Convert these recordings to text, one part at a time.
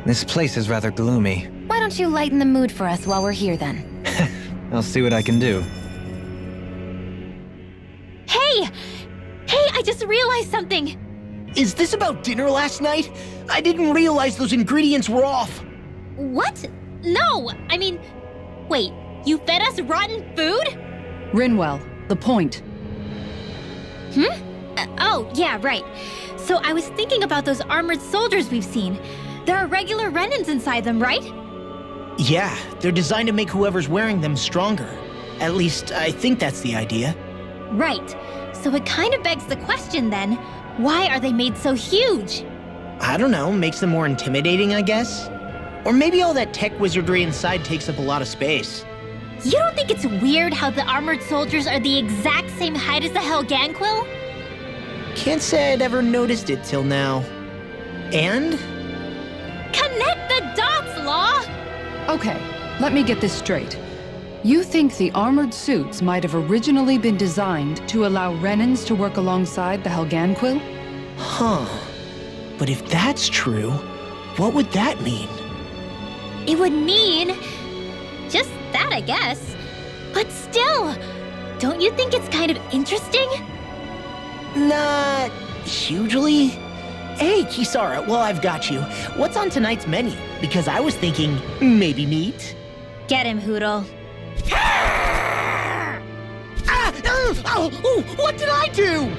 This place is rather gloomy. Why don't you lighten the mood for us while we're here then? I'll see what I can do. Hey! Hey, I just realized something! Is this about dinner last night? I didn't realize those ingredients were off. What? No! I mean, wait, you fed us rotten food? Rinwell, the point. Oh, yeah, right. So I was thinking about those armored soldiers we've seen. There are regular Renans inside them, right? Yeah, they're designed to make whoever's wearing them stronger. At least, I think that's the idea. Right. So it kind of begs the question then, why are they made so huge? I don't know, makes them more intimidating, I guess? Or maybe all that tech wizardry inside takes up a lot of space. You don't think it's weird how the armored soldiers are the exact same height as the Helganquil? Can't say I'd ever noticed it till now. And? Connect the dots, Law! Okay, let me get this straight. You think the armored suits might have originally been designed to allow Renans to work alongside the Helganquil? Huh. But if that's true, what would that mean? It would mean... just that, I guess. But still, don't you think it's kind of interesting? Not hugely. Hey, Kisara, well, I've got you. What's on tonight's menu? Because I was thinking maybe meat. Get him, Hootle. What did I do?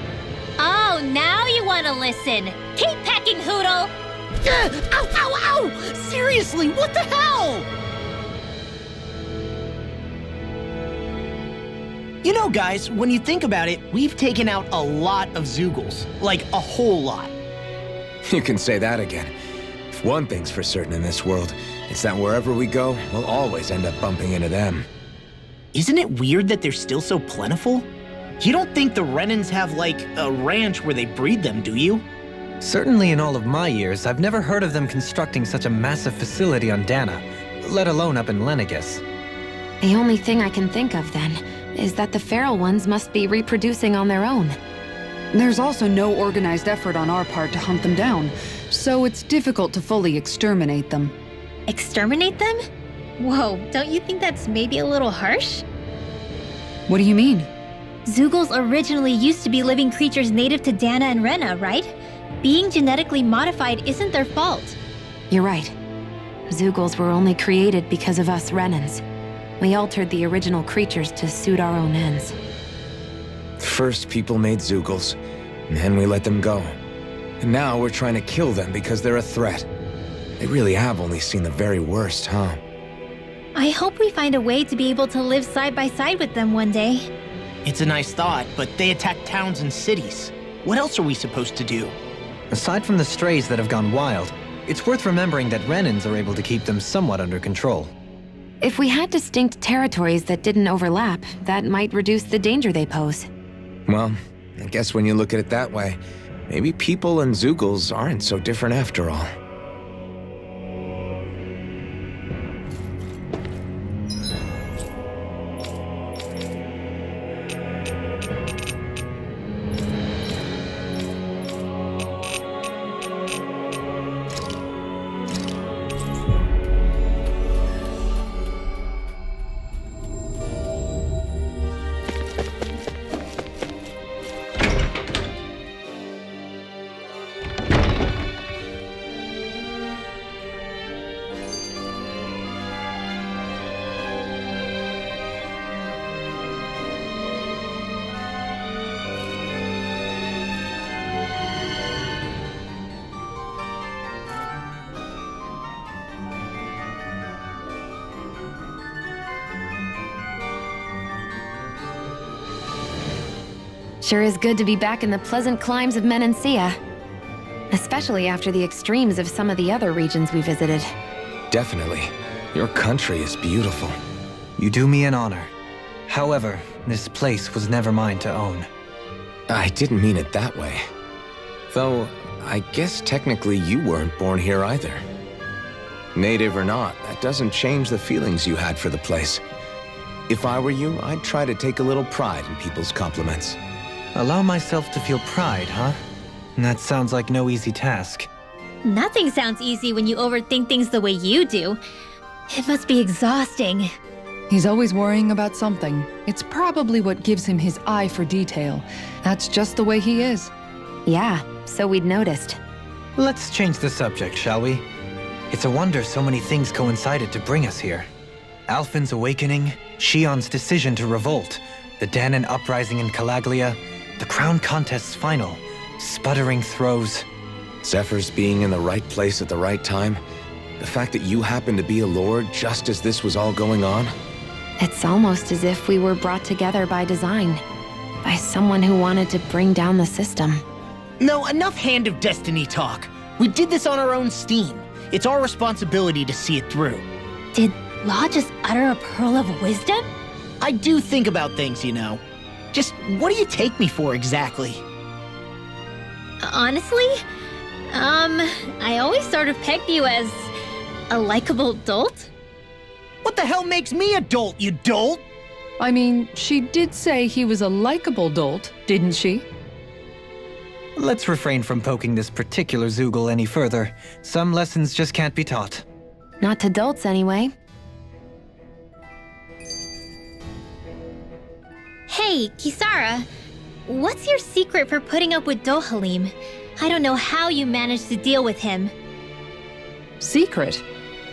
Oh, now you want to listen. Keep pecking, Hootle! Ow, ow, ow! Seriously, what the hell? You know, guys, when you think about it, we've taken out a lot of Zeugles. Like, a whole lot. You can say that again. If one thing's for certain in this world, it's that wherever we go, we'll always end up bumping into them. Isn't it weird that they're still so plentiful? You don't think the Renans have, like, a ranch where they breed them, do you? Certainly in all of my years, I've never heard of them constructing such a massive facility on Dana, let alone up in Lenegis. The only thing I can think of then is that the feral ones must be reproducing on their own. There's also no organized effort on our part to hunt them down, so it's difficult to fully exterminate them. Exterminate them? Whoa, don't you think that's maybe a little harsh? What do you mean? Zeugles originally used to be living creatures native to Dana and Rena, right? Being genetically modified isn't their fault. You're right. Zeugles were only created because of us Renans. We altered the original creatures to suit our own ends. First, people made Zeugles, and then we let them go. And now we're trying to kill them because they're a threat. They really have only seen the very worst, huh? I hope we find a way to be able to live side by side with them one day. It's a nice thought, but they attack towns and cities. What else are we supposed to do? Aside from the strays that have gone wild, it's worth remembering that Renans are able to keep them somewhat under control. If we had distinct territories that didn't overlap, that might reduce the danger they pose. Well, I guess when you look at it that way, maybe people and Zeugles aren't so different after all. Sure is good to be back in the pleasant climes of Menancia. Especially after the extremes of some of the other regions we visited. Definitely. Your country is beautiful. You do me an honor. However, this place was never mine to own. I didn't mean it that way. Though, I guess technically you weren't born here either. Native or not, that doesn't change the feelings you had for the place. If I were you, I'd try to take a little pride in people's compliments. Allow myself to feel pride, huh? That sounds like no easy task. Nothing sounds easy when you overthink things the way you do. It must be exhausting. He's always worrying about something. It's probably what gives him his eye for detail. That's just the way he is. Yeah, so we'd noticed. Let's change the subject, shall we? It's a wonder so many things coincided to bring us here. Alphen's awakening, Shion's decision to revolt, the Danan uprising in Calaglia, the crown contest's final, sputtering throws. Zephyr's being in the right place at the right time. The fact that you happened to be a lord just as this was all going on. It's almost as if we were brought together by design. By someone who wanted to bring down the system. No, enough Hand of Destiny talk. We did this on our own steam. It's our responsibility to see it through. Did Law just utter a pearl of wisdom? I do think about things, you know. Just what do you take me for exactly? Honestly, I always sort of pegged you as a likable dolt. What the hell makes me a dolt, you dolt? I mean, she did say he was a likable dolt, didn't she? Let's refrain from poking this particular Zoogle any further. Some lessons just can't be taught. Not to dolts, anyway. Hey, Kisara, what's your secret for putting up with Dohalim? I don't know how you managed to deal with him. Secret?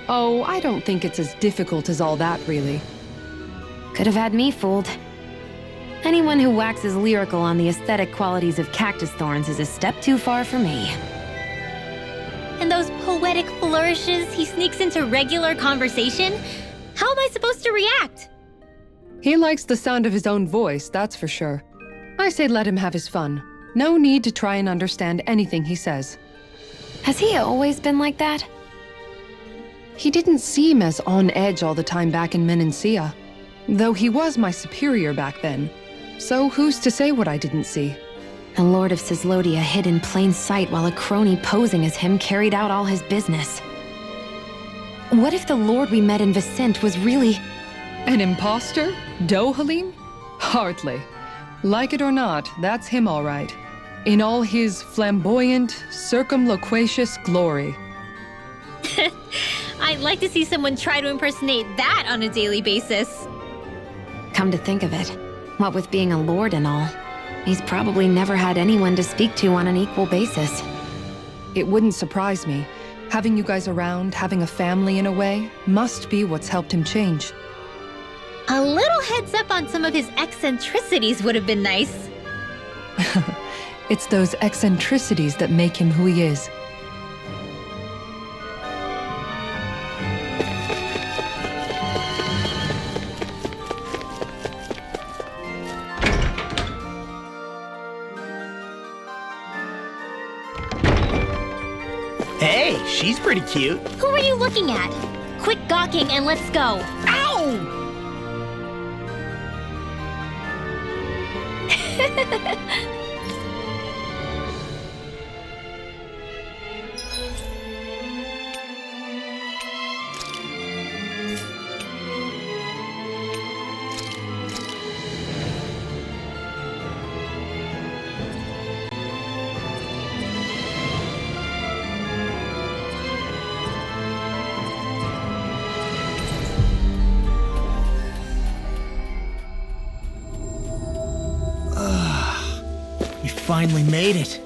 Oh, I don't think it's as difficult as all that, really. Could have had me fooled. Anyone who waxes lyrical on the aesthetic qualities of cactus thorns is a step too far for me. And those poetic flourishes he sneaks into regular conversation? How am I supposed to react? He likes the sound of his own voice, that's for sure. I say let him have his fun. No need to try and understand anything he says. Has he always been like that? He didn't seem as on edge all the time back in Menancia. Though he was my superior back then. So who's to say what I didn't see? The Lord of Cislodia hid in plain sight while a crony posing as him carried out all his business. What if the Lord we met in Vicent was really... An imposter? Dohalim? Hardly. Like it or not, that's him all right. In all his flamboyant, circumloquacious glory. I'd like to see someone try to impersonate that on a daily basis. Come to think of it, what with being a lord and all, he's probably never had anyone to speak to on an equal basis. It wouldn't surprise me. Having you guys around, having a family in a way, must be what's helped him change. A little heads up on some of his eccentricities would have been nice. It's those eccentricities that make him who he is. Hey, she's pretty cute. Who are you looking at? Quit gawking and let's go. Ow! We finally made it.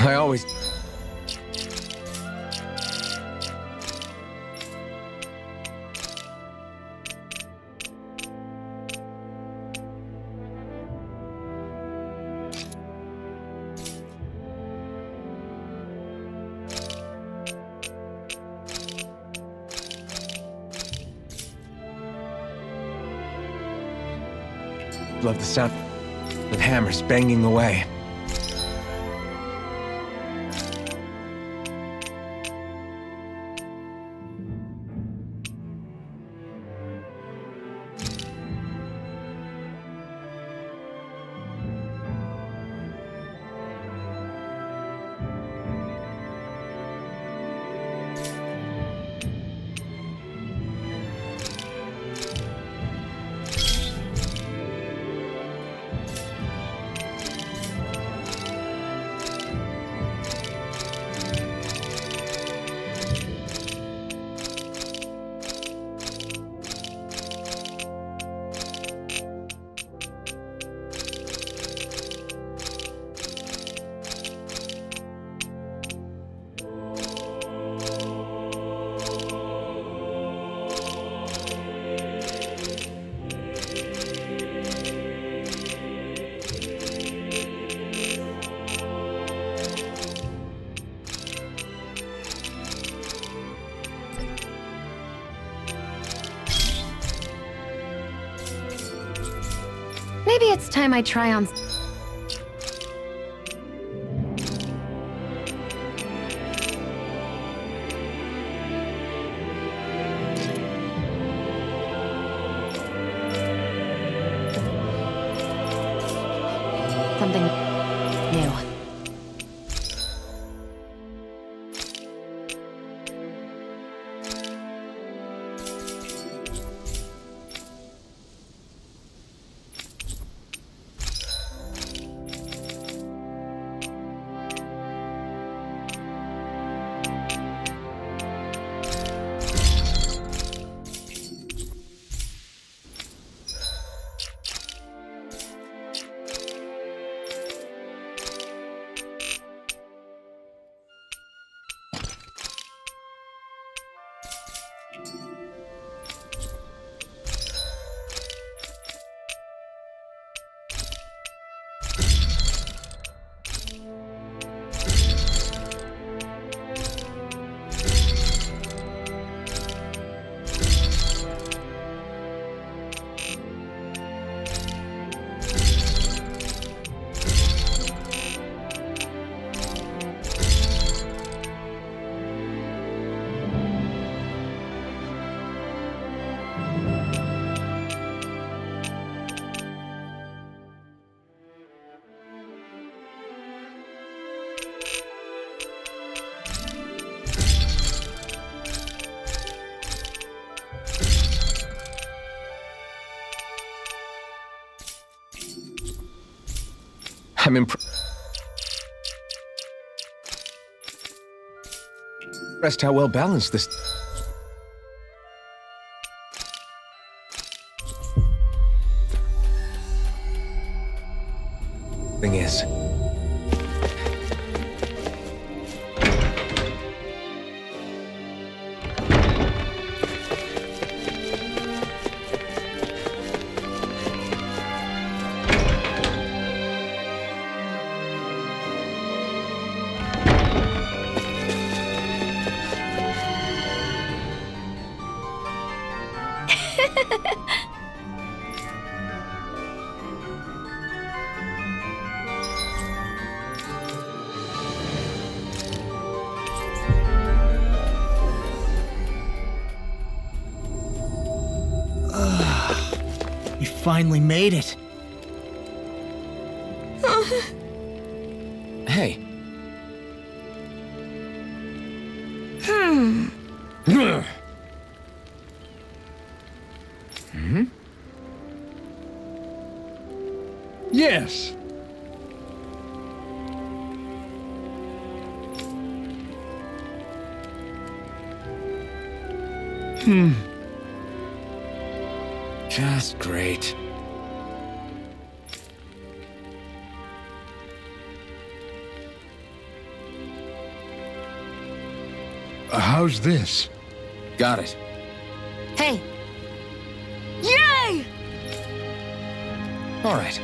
I always... Love the sound of hammers banging away. Maybe it's time I try on... something new. I'm impressed how well balanced this thing is. You finally made it. Hey. Yes. Just great. How's this? Got it. Hey! All right.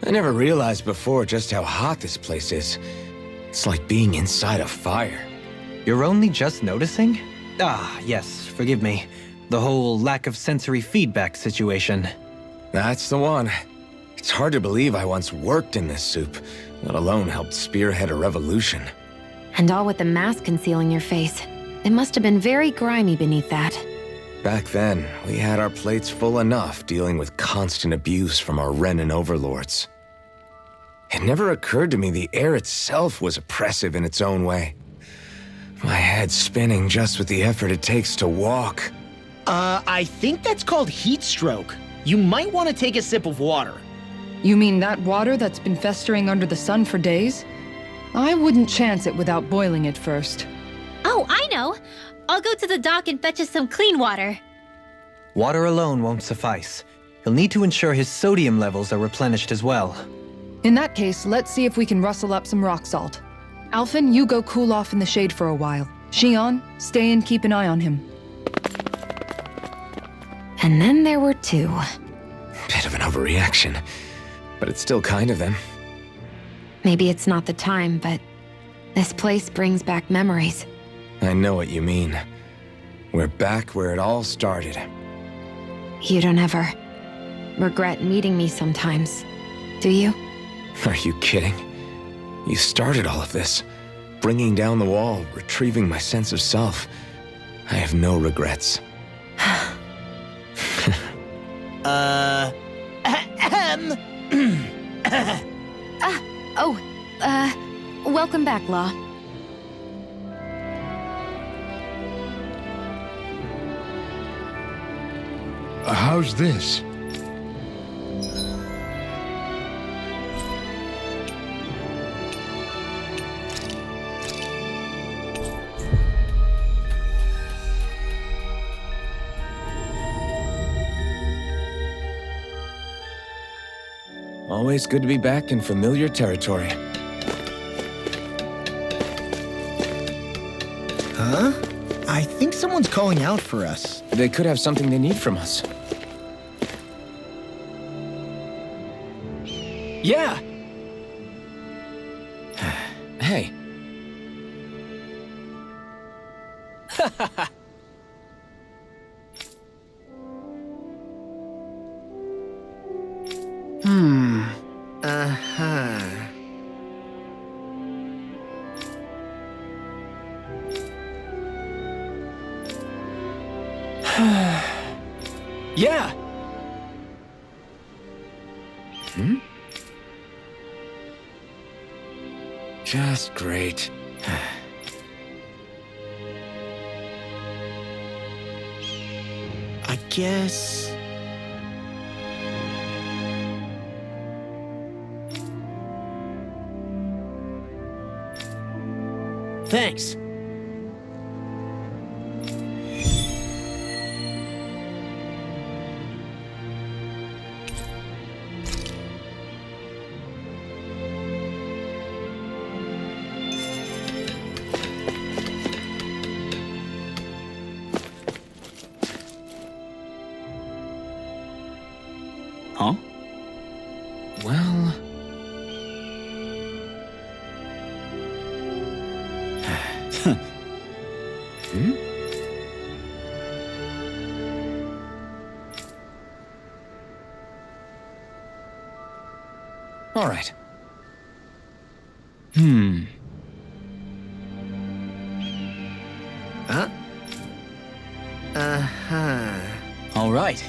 I never realized before just how hot this place is. It's like being inside a fire. You're only just noticing? Ah, yes, forgive me. The whole lack of sensory feedback situation. That's the one. It's hard to believe I once worked in this soup, let alone helped spearhead a revolution. And all with the mask concealing your face. It must have been very grimy beneath that. Back then, we had our plates full enough dealing with constant abuse from our Renan overlords. It never occurred to me the air itself was oppressive in its own way. My head's spinning just with the effort it takes to walk. I think that's called heat stroke. You might want to take a sip of water. You mean that water that's been festering under the sun for days? I wouldn't chance it without boiling it first. Oh, I know! I'll go to the dock and fetch us some clean water. Water alone won't suffice. He'll need to ensure his sodium levels are replenished as well. In that case, let's see if we can rustle up some rock salt. Alphen, you go cool off in the shade for a while. Xion, stay and keep an eye on him. And then there were two. Bit of an overreaction, but it's still kind of them. Maybe it's not the time, but this place brings back memories. I know what you mean. We're back where it all started. You don't ever regret meeting me sometimes, do you? Are you kidding? You started all of this. Bringing down the wall, retrieving my sense of self. I have no regrets. Welcome back, Law. How's this? Always good to be back in familiar territory. Huh? I think someone's calling out for us. They could have something they need from us. Yeah! Hey. Uh-huh. Yeah! Just great. I guess... Thanks. Huh? Well... Hmm? All right. Huh? Uh-huh. All right.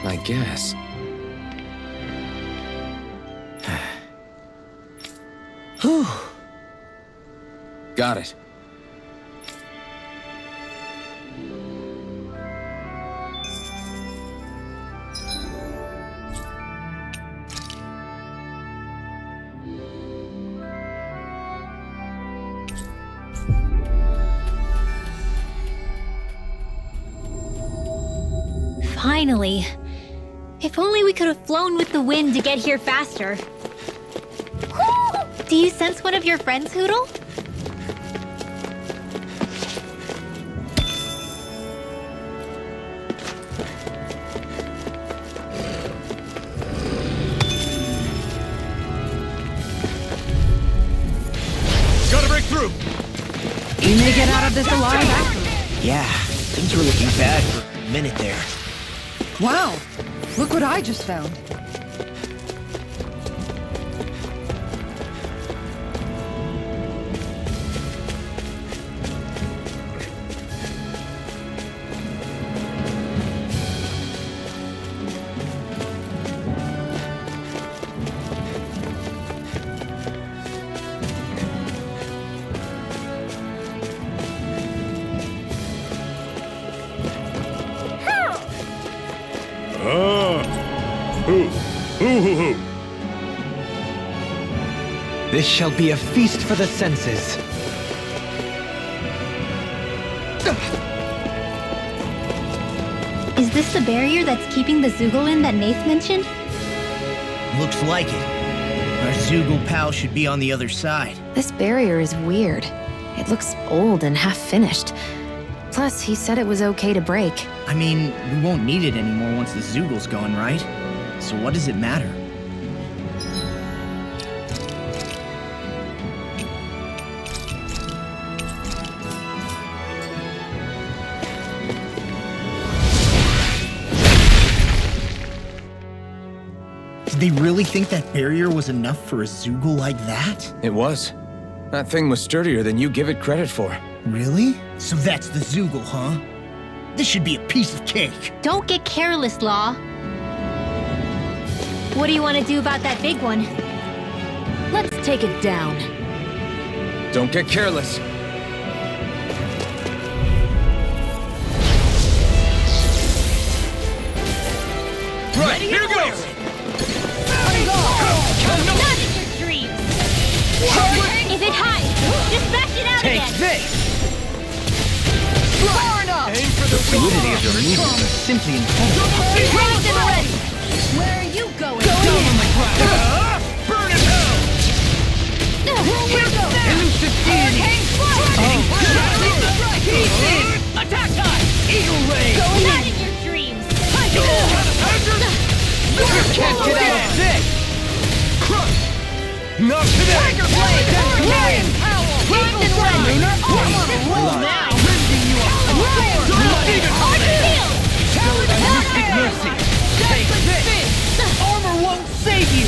I guess. Whew. Got it. Finally. If only we could have flown with the wind to get here faster. Whew! Do you sense one of your friends, Hootle? Gotta break through! You may get out of this alive after. Yeah, things were looking bad for a minute there. Wow! Look what I just found. This shall be a feast for the senses. Is this the barrier that's keeping the Zoogle in that Nath mentioned? Looks like it. Our Zoogle pal should be on the other side. This barrier is weird. It looks old and half-finished. Plus, he said it was okay to break. I mean, we won't need it anymore once the Zoogle's gone, right? So what does it matter? Did they really think that barrier was enough for a Zoogle like that? It was. That thing was sturdier than you give it credit for. Really? So that's the Zoogle, huh? This should be a piece of cake. Don't get careless, Law. What do you want to do about that big one? Let's take it down. Don't get careless. Right, here goes! Not in your dreams! If it hides, just smash it out again! this! Far enough! Aim for the Fluidity of your movements are simply incredible. Raised and ready! Where are you going? Burn it down! Here goes! Elusive deity! Attack time! Eagle ray! Not in your dreams! Can't get out of this! Not today! Tiger blade! Hurricane! Raised and ready! Now! Mercy! Take this! Armor won't save you!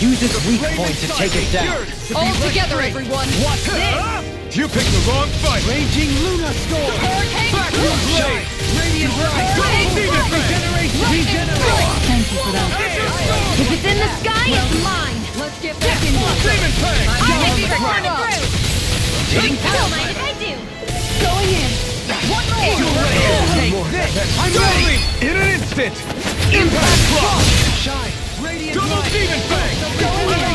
Use its weak point to take it down. All together, everyone! What's this? You picked the wrong fight! Raging Luna Storm! Hurricane! Blade! Radiant Rise! Regeneration! Regeneration! Thank you for Demon Fang! I'm ready for coming through! Don't mind if I do! Going in. One more. Take this! I'm ready! In an instant! Impact Block! Shine. Radiant Double light. Demon Fang! Going in.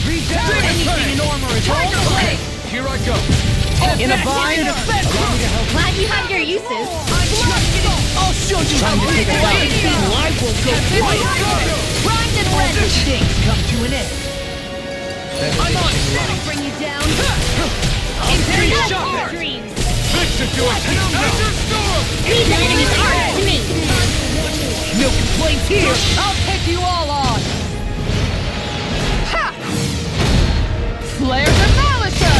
Reset. Demon Anything in Fang! armor is all the way. Here I go! In a bind. Glad you have your uses. I'll show you how to take a bow. Life will go quiet. Primed and ready. Things come to an end. I'm on. That'll bring you down. Imperial Power Dreams. Fix it to it! Azure Storm! Leave the enemy's arms to me. No complaints here. I'll take you all on. Ha! Flare the Malisher.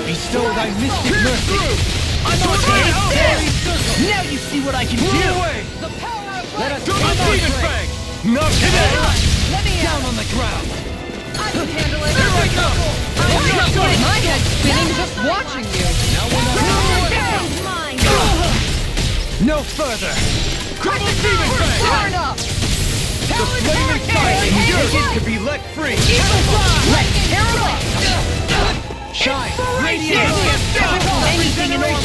Bestow thy mystic mercy. Through! I'm on this. Now you see what I can Throw do. away! The power of Let light. us Double take our Demon prey. Fang! Not today! Let me Down out. on the ground. I can handle it. Here I go! My head's spinning just watching you. Mine. No further. Double Demon Fang! Turn up. The flaming fire endures to be let free! Let's tear it up. Shine. Radiant light. Anything in armor.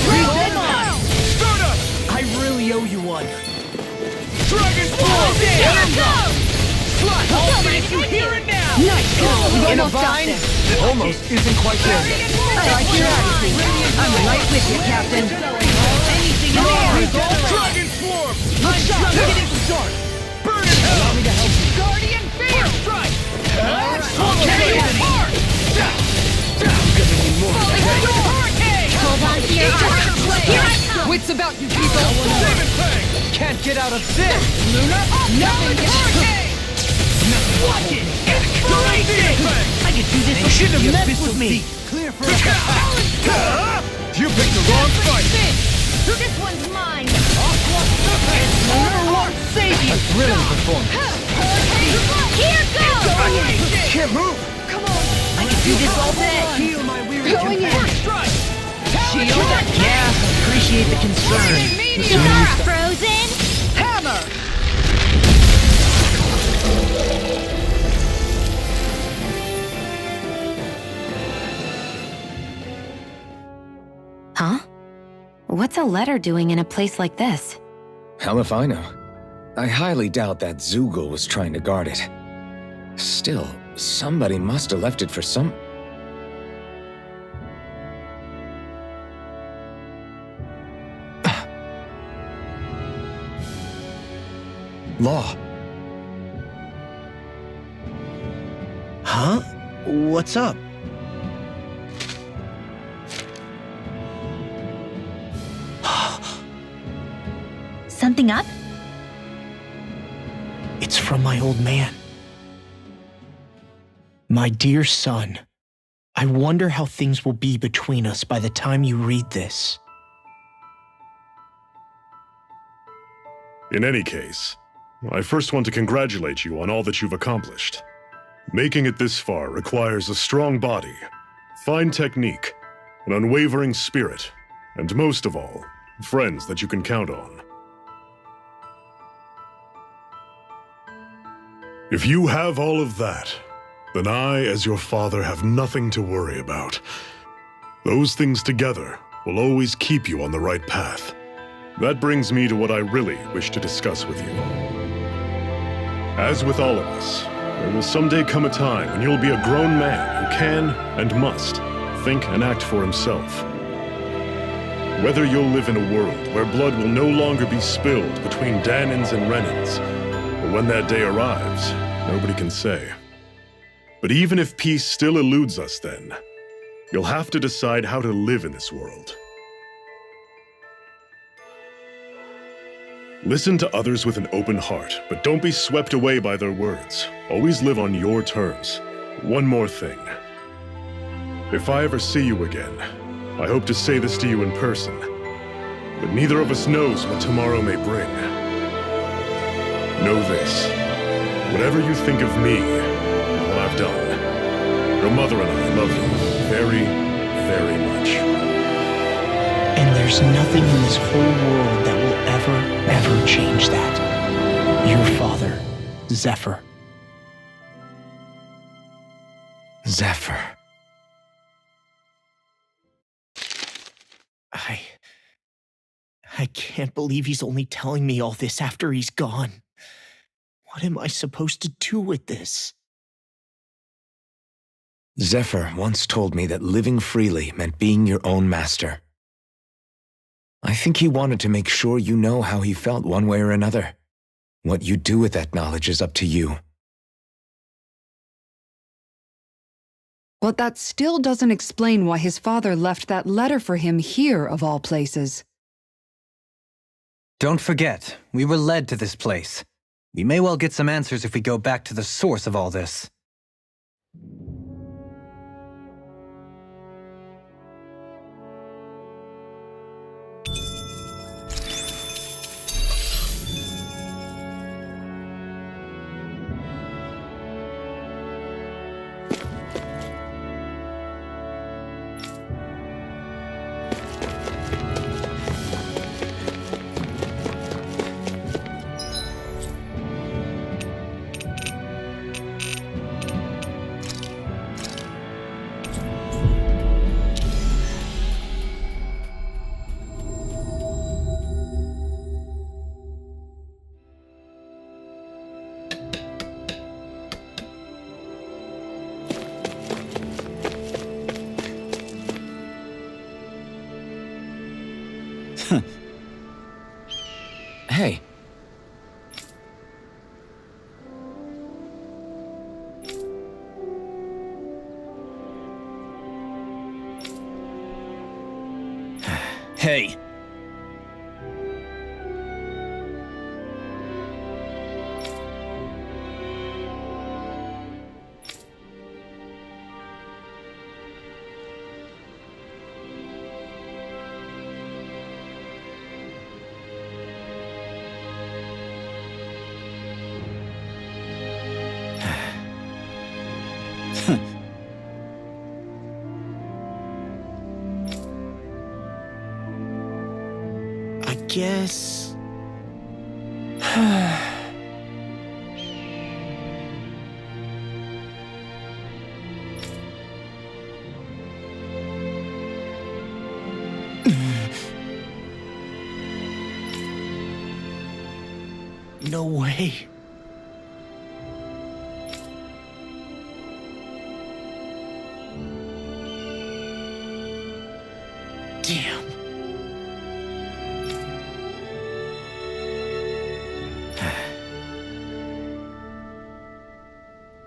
Start up! I really owe you one. Dragon Ball! Don't mind if I do. Nice go. In a Almost got bind. this. Almost isn't quite there yet. I like your attitude. I'm right with you, Captain. Anything in armor is all right. Dragon Swarm! I'm just getting started. Burn in hell! Allow me to help you. Guardian Field. Strike! I'll carry it. Hold on to your arms. Here I come. Wits about you people. Demon Fang! Can't get out of this. Nothing gets Watch it. Double Demon Fang! I could do this. You shouldn't have messed with me. Clear for You picked the wrong fight! This one's mine. Lunar won't save you. Thrilling performance. Here goes. Can't move! I could do this all day. Heal my weary Going in. companion. Shield. Yeah, appreciate the concern. Meteor frozen. Hammer. Huh? What's a letter doing in a place like this? Hell if I know. I highly doubt that Zoogle was trying to guard it. Still, somebody must have left it for some... Law. Huh? What's up? Something up? It's from my old man. My dear son, I wonder how things will be between us by the time you read this. In any case, I first want to congratulate you on all that you've accomplished. Making it this far requires a strong body, fine technique, an unwavering spirit, and most of all, friends that you can count on. If you have all of that, then I, as your father, have nothing to worry about. Those things together will always keep you on the right path. That brings me to what I really wish to discuss with you. As with all of us, there will someday come a time when you'll be a grown man who can and must think and act for himself. Whether you'll live in a world where blood will no longer be spilled between Dahnans and Renans, or when that day arrives, nobody can say. But even if peace still eludes us then, you'll have to decide how to live in this world. Listen to others with an open heart, but don't be swept away by their words. Always live on your terms. One more thing. If I ever see you again, I hope to say this to you in person, but neither of us knows what tomorrow may bring. Know this. Whatever you think of me, and what I've done, your mother and I love you very, very much. And there's nothing in this whole world that will ever change that. Your father, Zephyr. Zephyr. I can't believe he's only telling me all this after he's gone. What am I supposed to do with this? Zephyr once told me that living freely meant being your own master. I think he wanted to make sure you know how he felt one way or another. What you do with that knowledge is up to you. But that still doesn't explain why his father left that letter for him here, of all places. Don't forget, we were led to this place. We may well get some answers if we go back to the source of all this. Hey. Hey. I guess... No way. Damn.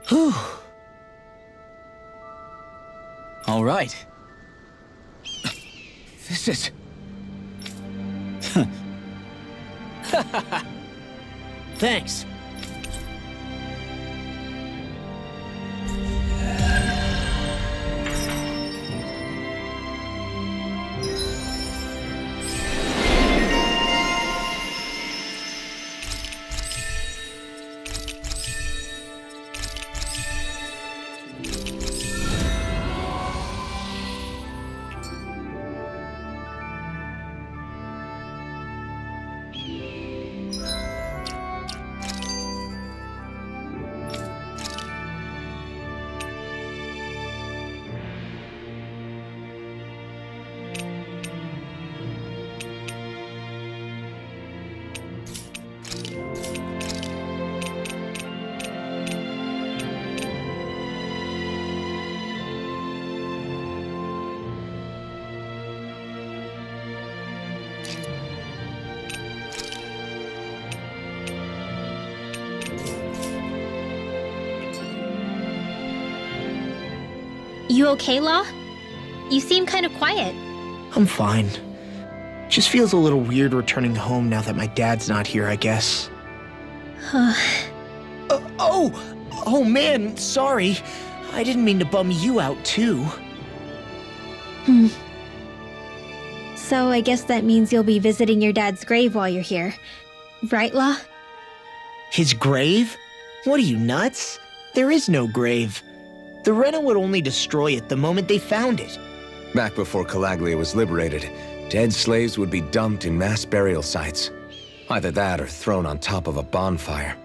Whew. All right. This is... Thanks. You okay, Law? You seem kind of quiet. I'm fine. Just feels a little weird returning home now that my dad's not here, I guess. Oh man, sorry. I didn't mean to bum you out too. So I guess that means you'll be visiting your dad's grave while you're here. Right, Law? His grave? What are you, nuts? There is no grave. The Rena would only destroy it the moment they found it. Back before Calaglia was liberated, dead slaves would be dumped in mass burial sites. Either that or thrown on top of a bonfire.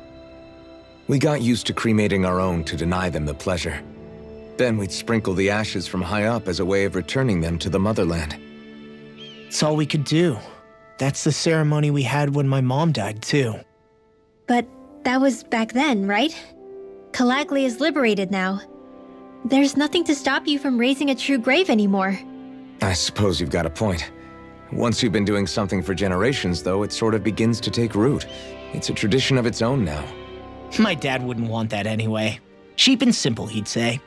We got used to cremating our own to deny them the pleasure. Then we'd sprinkle the ashes from high up as a way of returning them to the motherland. It's all we could do. That's the ceremony we had when my mom died, too. But that was back then, right? Calaglia is liberated now. There's nothing to stop you from raising a true grave anymore. I suppose you've got a point. Once you've been doing something for generations, though, it sort of begins to take root. It's a tradition of its own now. My dad wouldn't want that anyway. Cheap and simple, he'd say.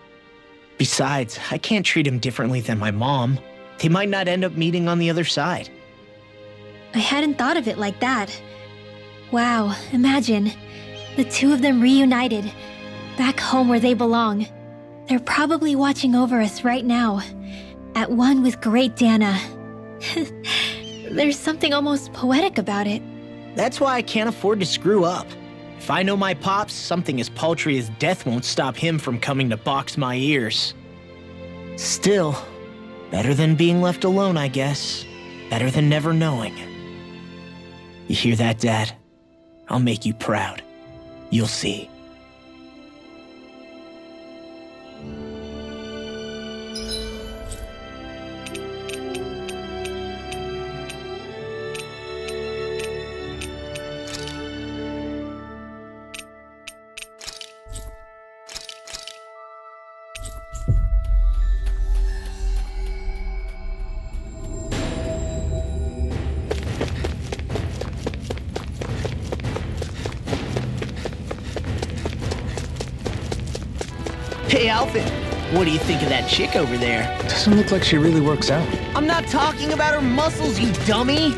Besides, I can't treat him differently than my mom. They might not end up meeting on the other side. I hadn't thought of it like that. Wow, imagine. The two of them reunited, back home where they belong. They're probably watching over us right now, at one with Great Dana. There's something almost poetic about it. That's why I can't afford to screw up. If I know my pops, something as paltry as death won't stop him from coming to box my ears. Still, better than being left alone, I guess. Better than never knowing. You hear that, Dad? I'll make you proud. You'll see. Hey, Alfin, what do you think of that chick over there? Doesn't look like she really works out. I'm not talking about her muscles, you dummy!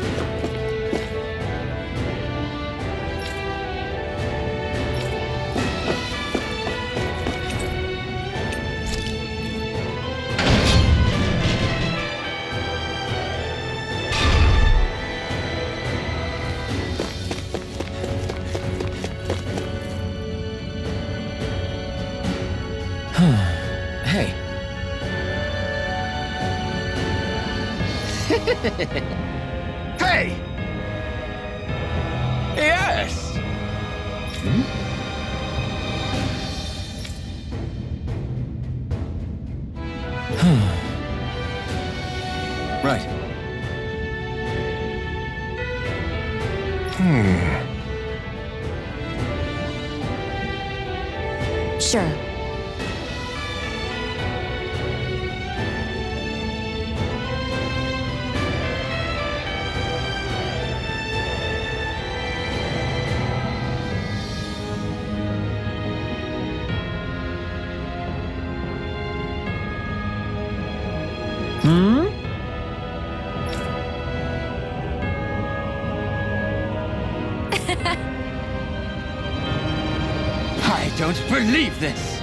Hey. Hey! Yes! Right. Sure. I don't believe this!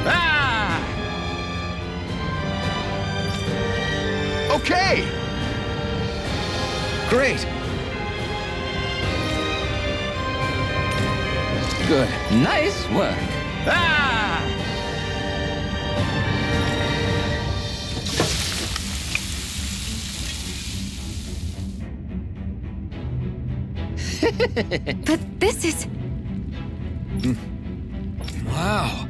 Ah! Okay! Great. Good. Nice work. Ah! But this is... Wow.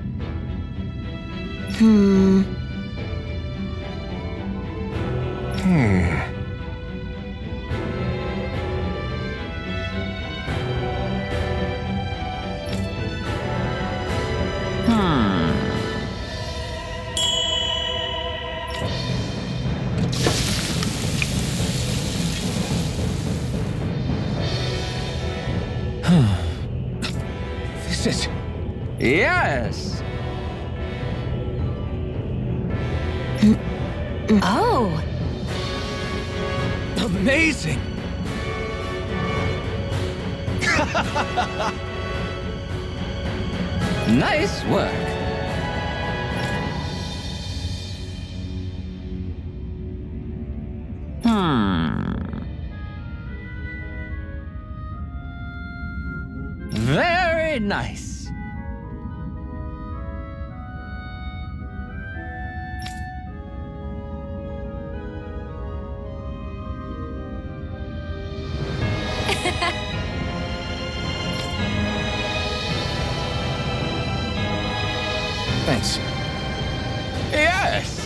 This is... Yes! Oh! Amazing! Nice work. Very nice. Thanks. Yes!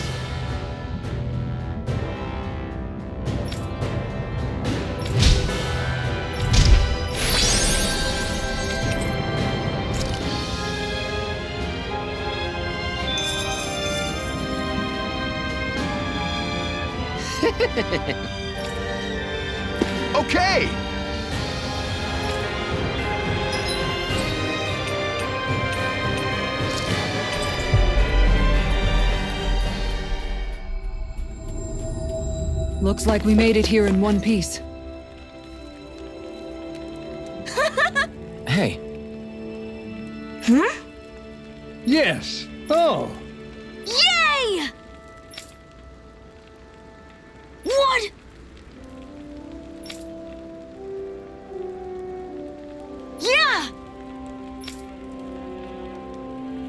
Okay! Looks like we made it here in one piece. Hey, Yes! Oh! Yay! What? Yeah!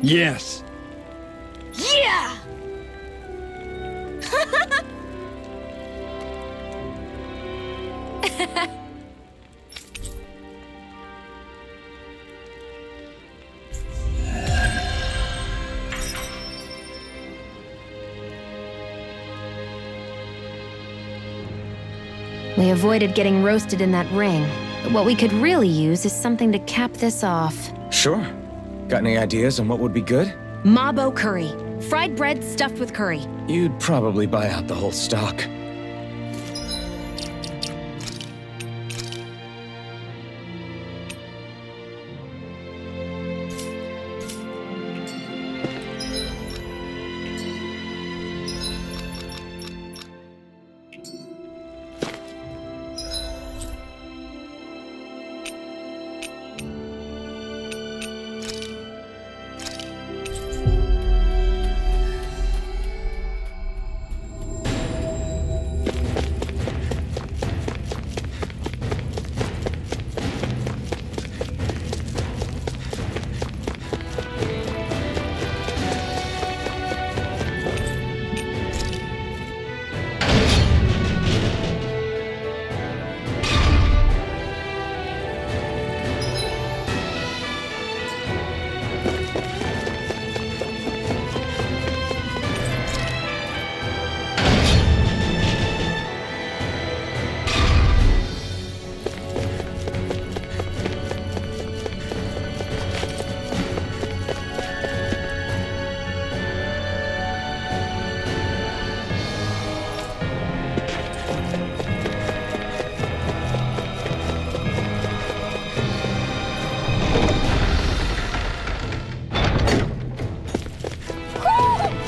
Yes! Yeah! We avoided getting roasted in that ring, but what we could really use is something to cap this off. sure. Got any ideas on what would be good? Mabo curry. Fried bread stuffed with curry. You'd probably buy out the whole stock.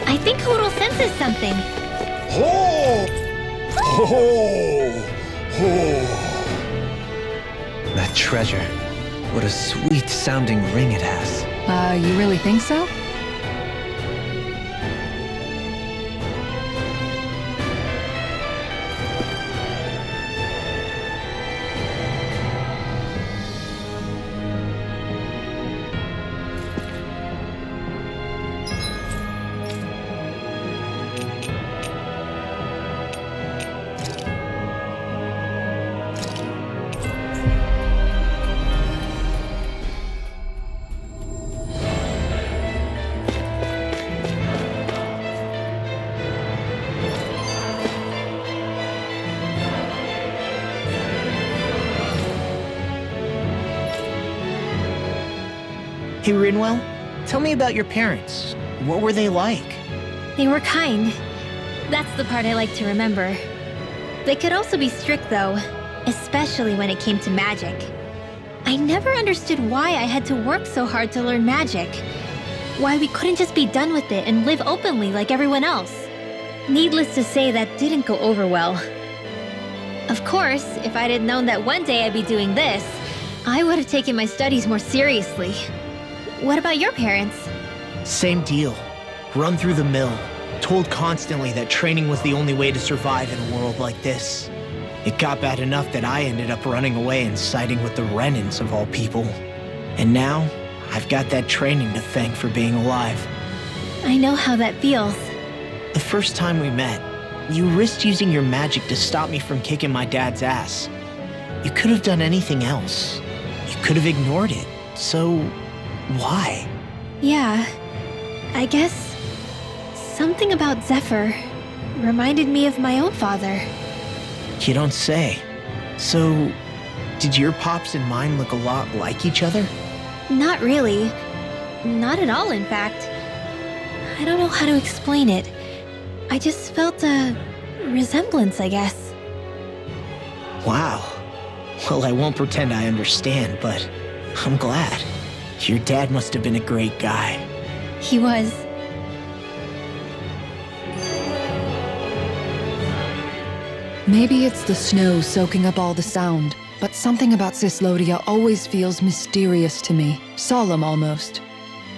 I think Hurl senses something. Ho! Ho! Ho! That treasure. What a sweet sounding ring it has. You really think so? Hey, Rinwell, tell me about your parents. What were they like? They were kind. That's the part I like to remember. They could also be strict, though, especially when it came to magic. I never understood why I had to work so hard to learn magic. Why we couldn't just be done with it and live openly like everyone else. Needless to say, that didn't go over well. Of course, if I'd had known that one day I'd be doing this, I would have taken my studies more seriously. What about your parents? Same deal. Run through the mill. Told constantly that training was the only way to survive in a world like this. It got bad enough that I ended up running away and siding with the Renans of all people. And now, I've got that training to thank for being alive. I know how that feels. The first time we met, you risked using your magic to stop me from kicking my dad's ass. You could have done anything else. You could have ignored it. So, why? Yeah, I guess something about Zephyr reminded me of my own father. You don't say. So, did your pops and mine look a lot like each other? Not really. Not at all, in fact. I don't know how to explain it. I just felt a resemblance, I guess. Wow. Well, I won't pretend I understand, but I'm glad. Your dad must have been a great guy. He was. Maybe it's the snow soaking up all the sound, but something about Cyslodia always feels mysterious to me. Solemn, almost.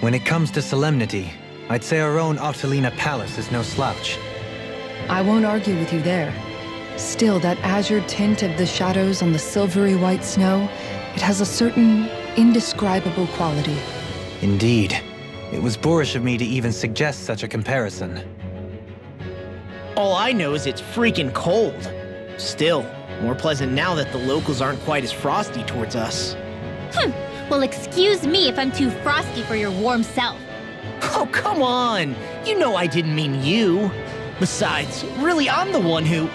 When it comes to solemnity, I'd say our own Octalina Palace is no slouch. I won't argue with you there. Still, that azure tint of the shadows on the silvery white snow, it has a certain indescribable quality. Indeed. It was boorish of me to even suggest such a comparison. All I know is it's freaking cold. Still, more pleasant now that the locals aren't quite as frosty towards us. Well, excuse me if I'm too frosty for your warm self. Oh, come on! You know I didn't mean you. Besides, really, I'm the one who...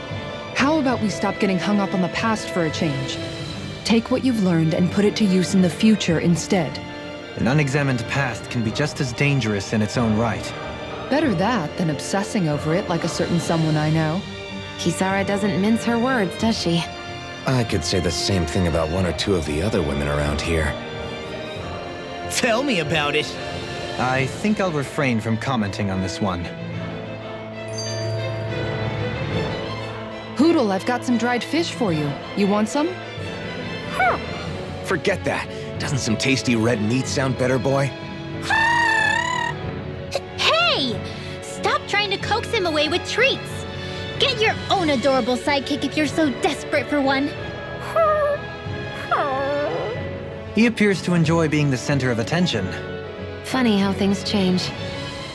How about we stop getting hung up on the past for a change? Take what you've learned and put it to use in the future instead. An unexamined past can be just as dangerous in its own right. Better that than obsessing over it like a certain someone I know. Kisara doesn't mince her words, does she? I could say the same thing about one or two of the other women around here. Tell me about it. I think I'll refrain from commenting on this one. Hootle, I've got some dried fish for you. You want some? Forget that. Doesn't some tasty red meat sound better, boy? Hey! Stop trying to coax him away with treats. Get your own adorable sidekick if you're so desperate for one. He appears to enjoy being the center of attention. Funny how things change.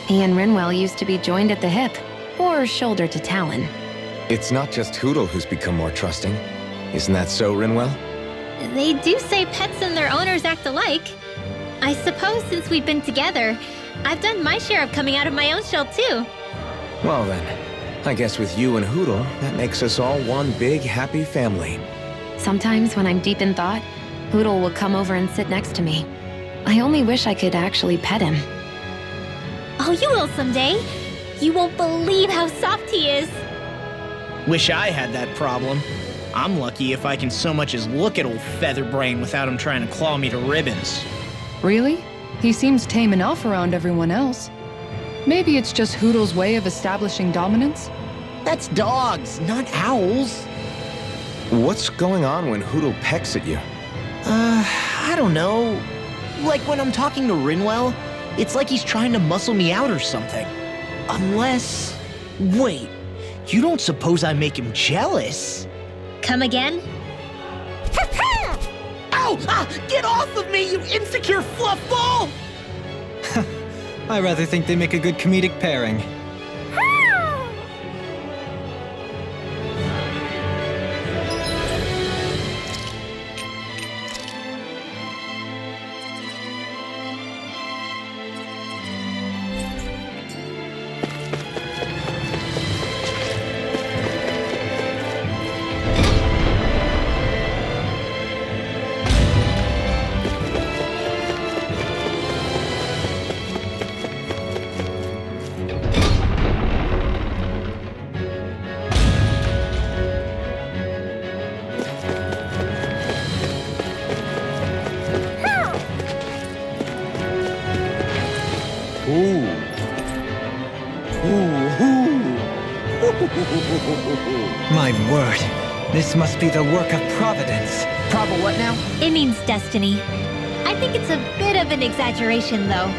He and Rinwell used to be joined at the hip, or shoulder to talon. It's not just Hootle who's become more trusting. Isn't that so, Rinwell? They do say pets and their owners act alike. I suppose since we've been together, I've done my share of coming out of my own shell too. Well then, I guess with you and Hootle, that makes us all one big happy family. Sometimes when I'm deep in thought, Hootle will come over and sit next to me. I only wish I could actually pet him. Oh, you will someday. You won't believe how soft he is. Wish I had that problem. I'm lucky if I can so much as look at old Featherbrain without him trying to claw me to ribbons. Really? He seems tame enough around everyone else. Maybe it's just Hootle's way of establishing dominance? That's dogs, not owls. What's going on when Hootle pecks at you? I don't know. Like when I'm talking to Rinwell, it's like he's trying to muscle me out or something. Unless... Wait, you don't suppose I make him jealous? Come again? Ow! Ah, get off of me, you insecure fluff ball! I rather think they make a good comedic pairing. My word, this must be the work of Providence. Provo what now? It means destiny. I think it's a bit of an exaggeration, though.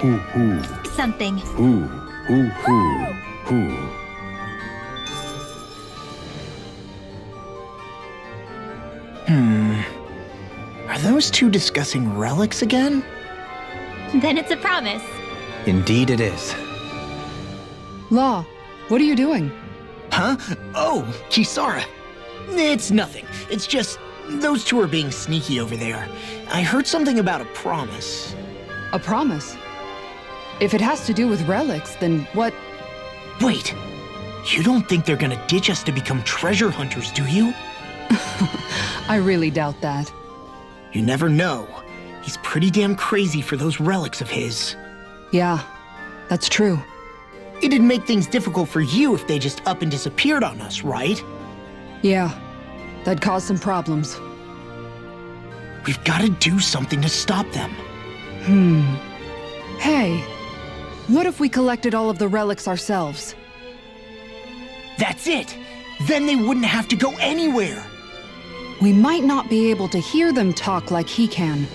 Hoo hoo. Something. Hoo, hoo, hoo, hoo. Are those two discussing relics again? Then it's a promise. Indeed it is. Law, what are you doing? Huh? Oh, Kisara. It's nothing. It's just those two are being sneaky over there. I heard something about a promise. A promise? If it has to do with relics, then what? Wait, you don't think they're gonna ditch us to become treasure hunters, do you? I really doubt that. You never know. He's pretty damn crazy for those relics of his. Yeah, that's true. It'd make things difficult for you if they just up and disappeared on us, right? Yeah, that'd cause some problems. We've gotta do something to stop them. Hey, what if we collected all of the relics ourselves? That's it! Then they wouldn't have to go anywhere! We might not be able to hear them talk like he can,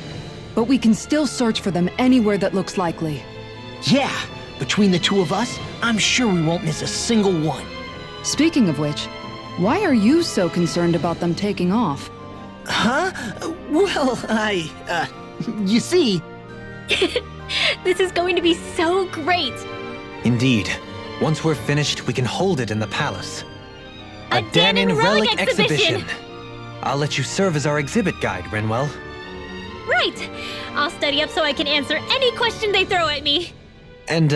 but we can still search for them anywhere that looks likely. Yeah, between the two of us, I'm sure we won't miss a single one. Speaking of which, why are you so concerned about them taking off? Huh? Well, you see... This is going to be so great. Indeed. Once we're finished, we can hold it in the palace. A Danon Relic Exhibition! I'll let you serve as our exhibit guide, Rinwell. Right! I'll study up so I can answer any question they throw at me. And,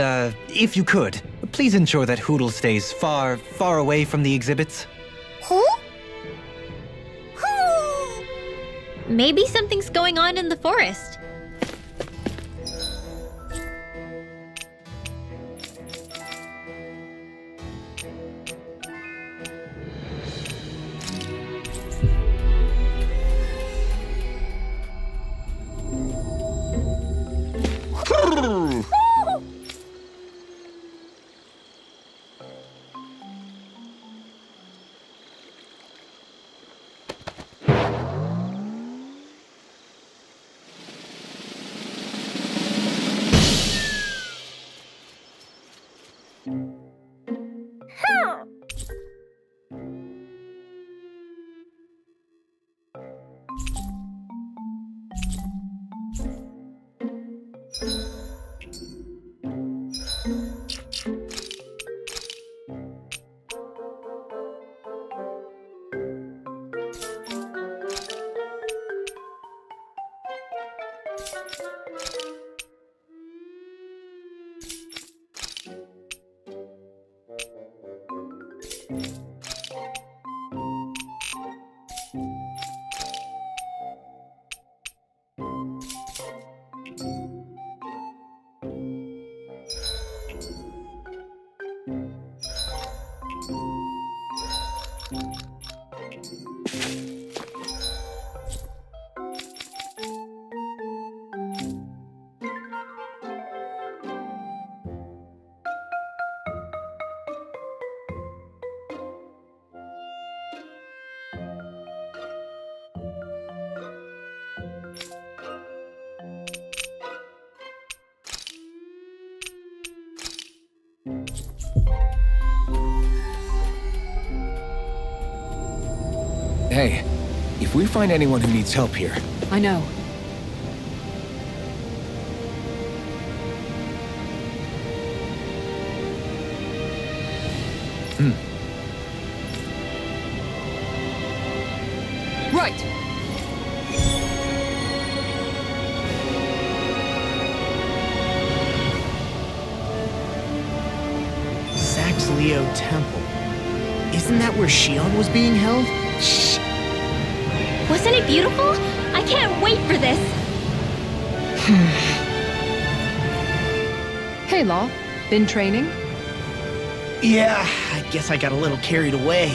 if you could, please ensure that Hootle stays far, far away from the exhibits. Maybe something's going on in the forest. Hey, if we find anyone who needs help here, I know. Right! Saxleo Temple. Isn't that where Shion was being held? Shh! Wasn't it beautiful? I can't wait for this. Hey, Law. Been training? Yeah, I guess I got a little carried away.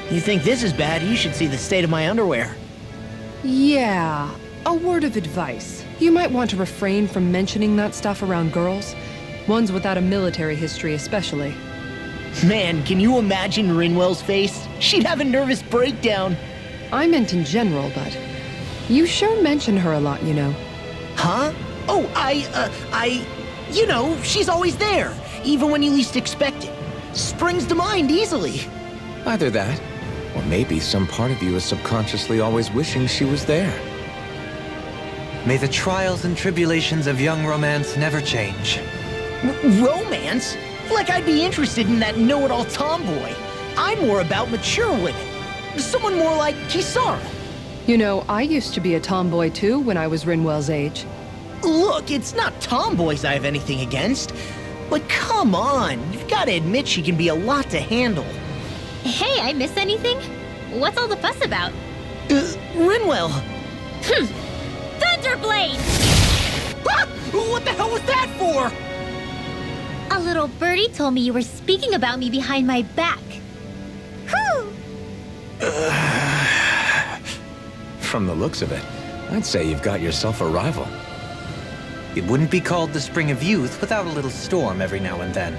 You think this is bad, you should see the state of my underwear. Yeah. A word of advice. You might want to refrain from mentioning that stuff around girls. Ones without a military history especially. Man, can you imagine Rinwell's face? She'd have a nervous breakdown. I meant in general, but you sure mention her a lot, you know. Huh? Oh, You know, she's always there, even when you least expect it. Springs to mind easily. Either that, or maybe some part of you is subconsciously always wishing she was there. May the trials and tribulations of young romance never change. Romance? Like I'd be interested in that know-it-all tomboy. I'm more about mature women. Someone more like Kisara. You know, I used to be a tomboy too when I was Rinwell's age. Look, it's not tomboys I have anything against. But come on, you've got to admit she can be a lot to handle. Hey, I miss anything? What's all the fuss about? Rinwell. Thunderblade! Ah! What the hell was that for? A little birdie told me you were speaking about me behind my back. Whew! From the looks of it, I'd say you've got yourself a rival. It wouldn't be called the Spring of Youth without a little storm every now and then.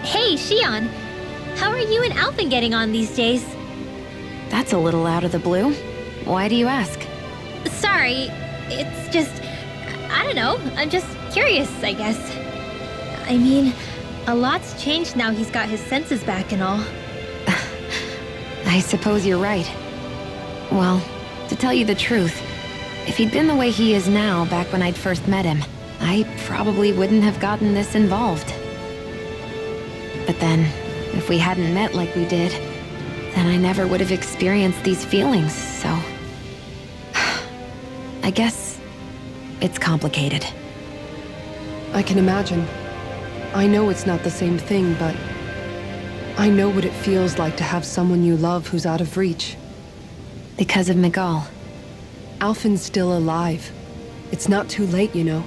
Hey, Shion. How are you and Alphen getting on these days? That's a little out of the blue. Why do you ask? Sorry, it's just... I don't know. I'm just curious, I guess. I mean, a lot's changed now he's got his senses back and all. I suppose you're right. Well, to tell you the truth, if he'd been the way he is now back when I'd first met him, I probably wouldn't have gotten this involved. But then, if we hadn't met like we did, then I never would have experienced these feelings, so... I guess it's complicated. I can imagine. I know it's not the same thing, but I know what it feels like to have someone you love who's out of reach. Because of Miguel. Alphen's still alive. It's not too late, you know.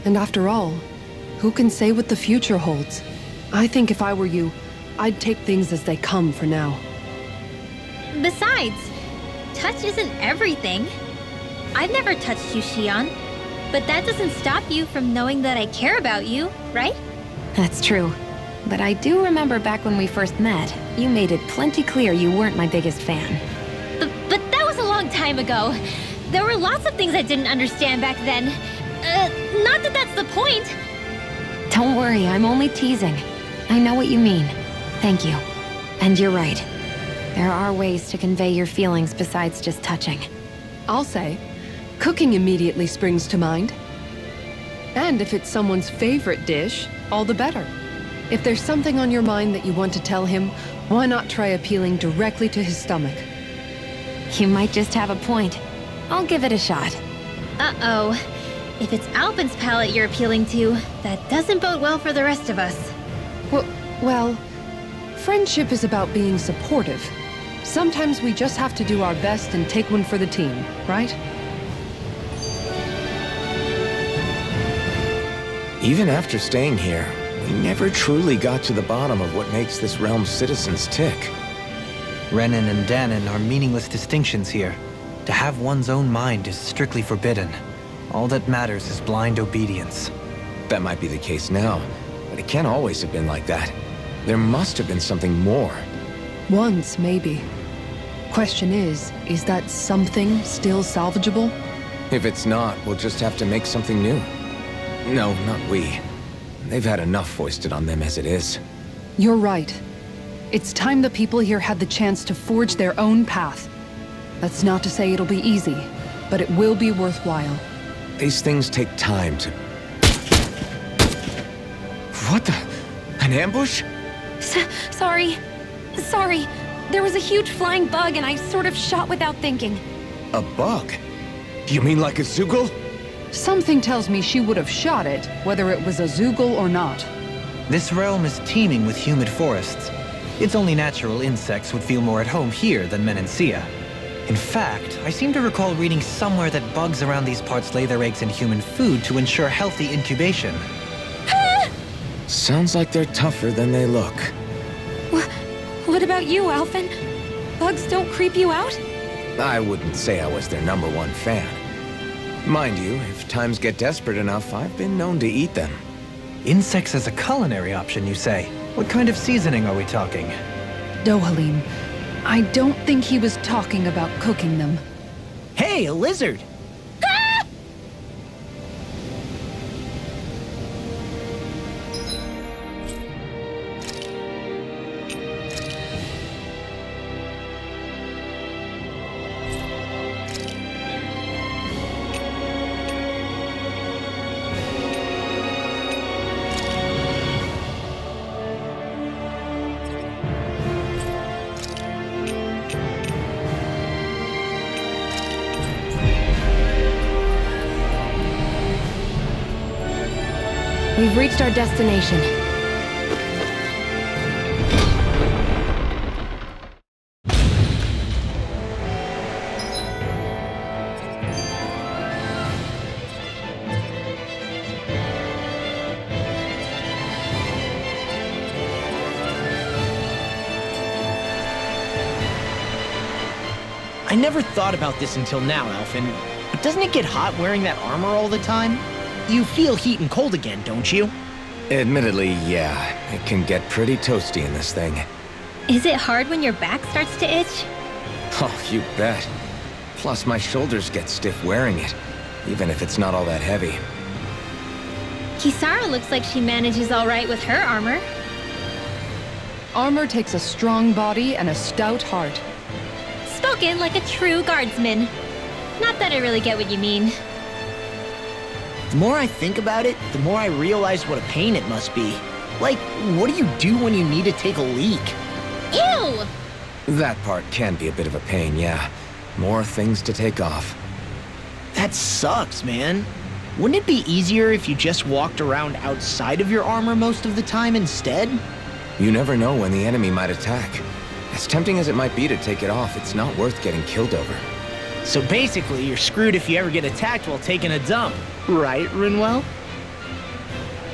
And after all, who can say what the future holds? I think if I were you, I'd take things as they come for now. Besides, touch isn't everything. I've never touched you, Shion. But that doesn't stop you from knowing that I care about you, right? That's true. But I do remember back when we first met, you made it plenty clear you weren't my biggest fan. But that was a long time ago. There were lots of things I didn't understand back then. Not that that's the point. Don't worry, I'm only teasing. I know what you mean. Thank you. And you're right. There are ways to convey your feelings besides just touching. I'll say, cooking immediately springs to mind. And if it's someone's favorite dish, all the better. If there's something on your mind that you want to tell him, why not try appealing directly to his stomach? You might just have a point. I'll give it a shot. Uh-oh. If it's Alphen's palate you're appealing to, that doesn't bode well for the rest of us. Well, friendship is about being supportive. Sometimes we just have to do our best and take one for the team, right? Even after staying here, we never truly got to the bottom of what makes this realm's citizens tick. Renan and Danon are meaningless distinctions here. To have one's own mind is strictly forbidden. All that matters is blind obedience. That might be the case now, but it can't always have been like that. There must have been something more. Once, maybe. Question is that something still salvageable? If it's not, we'll just have to make something new. No, not we. They've had enough foisted on them as it is. You're right. It's time the people here had the chance to forge their own path. That's not to say it'll be easy, but it will be worthwhile. These things take time to... What the... An ambush? Sorry. There was a huge flying bug and I sort of shot without thinking. A bug? You mean like a Zoogle? Something tells me she would have shot it, whether it was a Zoogle or not. This realm is teeming with humid forests. It's only natural insects would feel more at home here than Menancia. In fact, I seem to recall reading somewhere that bugs around these parts lay their eggs in human food to ensure healthy incubation. Sounds like they're tougher than they look. What about you, Alphen? Bugs don't creep you out? I wouldn't say I was their #1 fan. Mind you, if times get desperate enough, I've been known to eat them. Insects as a culinary option, you say? What kind of seasoning are we talking? Dohalim, I don't think he was talking about cooking them. Hey, a lizard! We've reached our destination. I never thought about this until now, Alphen, but doesn't it get hot wearing that armor all the time? You feel heat and cold again, don't you? Admittedly, yeah. It can get pretty toasty in this thing. Is it hard when your back starts to itch? Oh, you bet. Plus, my shoulders get stiff wearing it, even if it's not all that heavy. Kisara looks like she manages all right with her armor. Armor takes a strong body and a stout heart. Spoken like a true guardsman. Not that I really get what you mean. The more I think about it, the more I realize what a pain it must be. Like, what do you do when you need to take a leak? Ew! That part can be a bit of a pain, yeah. More things to take off. That sucks, man. Wouldn't it be easier if you just walked around outside of your armor most of the time instead? You never know when the enemy might attack. As tempting as it might be to take it off, it's not worth getting killed over. So basically, you're screwed if you ever get attacked while taking a dump. Right, Rinwell?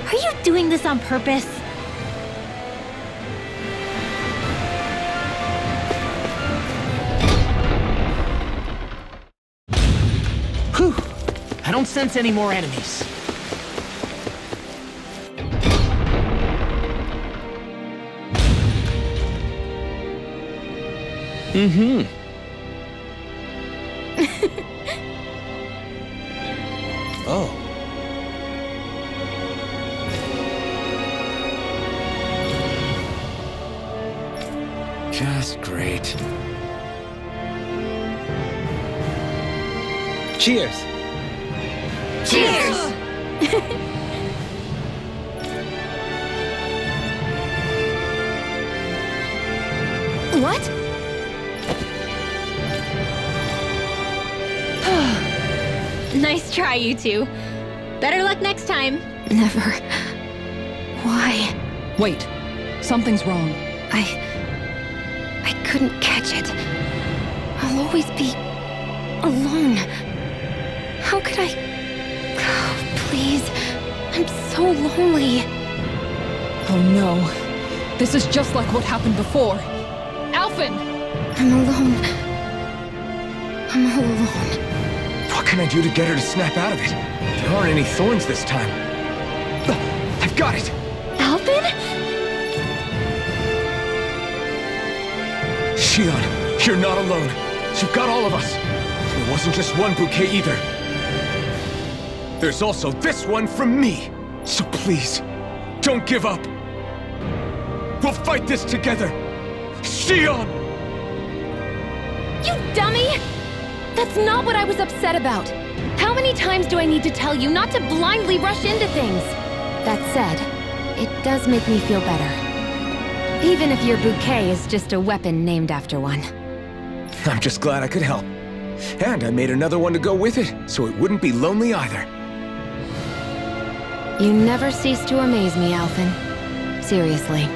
Are you doing this on purpose? Whew. I don't sense any more enemies. Mm-hmm. Oh. Just great. Cheers! Cheers! What? Nice try, you two. Better luck next time. Never. Why? Wait, something's wrong. I couldn't catch it. I'll always be alone. How could I? Oh, please. I'm so lonely. Oh no. This is just like what happened before. Alphen! I'm alone. I'm all alone. What can I do to get her to snap out of it? There aren't any thorns this time. I've got it! Alphen? Shion, you're not alone. You've got all of us. It wasn't just one bouquet either. There's also this one from me. So please, don't give up. We'll fight this together. Shion! You dummy! That's not what I was upset about. How many times do I need to tell you not to blindly rush into things? That said, it does make me feel better. Even if your bouquet is just a weapon named after one. I'm just glad I could help. And I made another one to go with it, so it wouldn't be lonely either. You never cease to amaze me, Alphen. Seriously.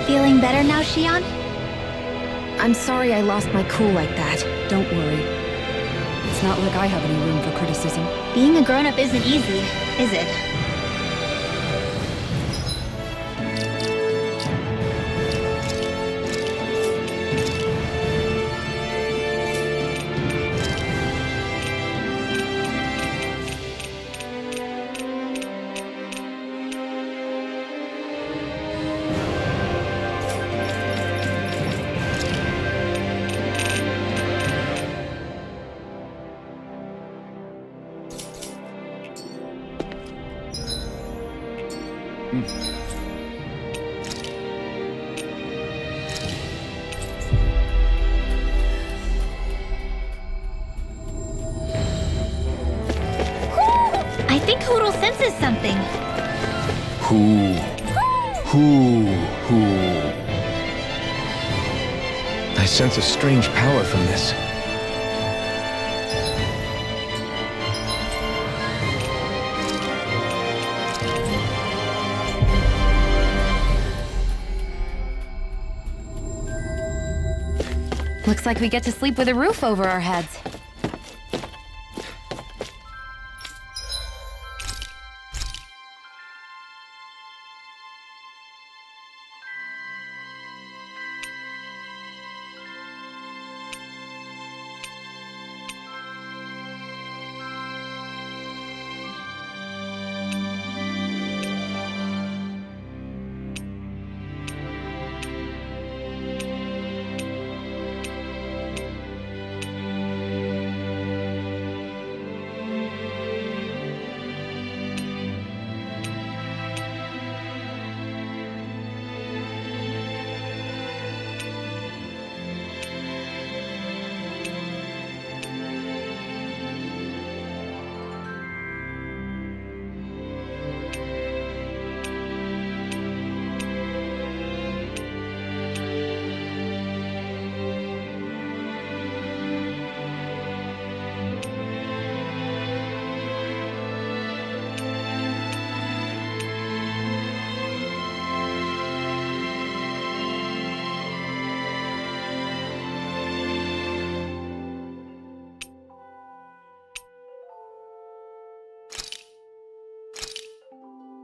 Feeling better now, Shion? I'm sorry I lost my cool like that. Don't worry. It's not like I have any room for criticism. Being a grown-up isn't easy, is it? think Hootle senses something. Who? I sense a strange power from this. Looks like we get to sleep with a roof over our heads.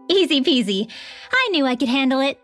Easy peasy. I knew I could handle it.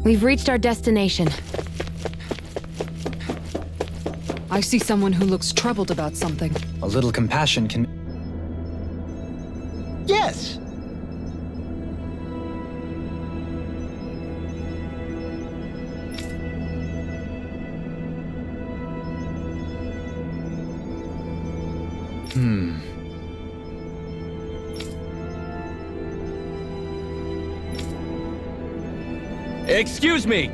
We've reached our destination. I see someone who looks troubled about something. A little compassion can... Yes! Excuse me!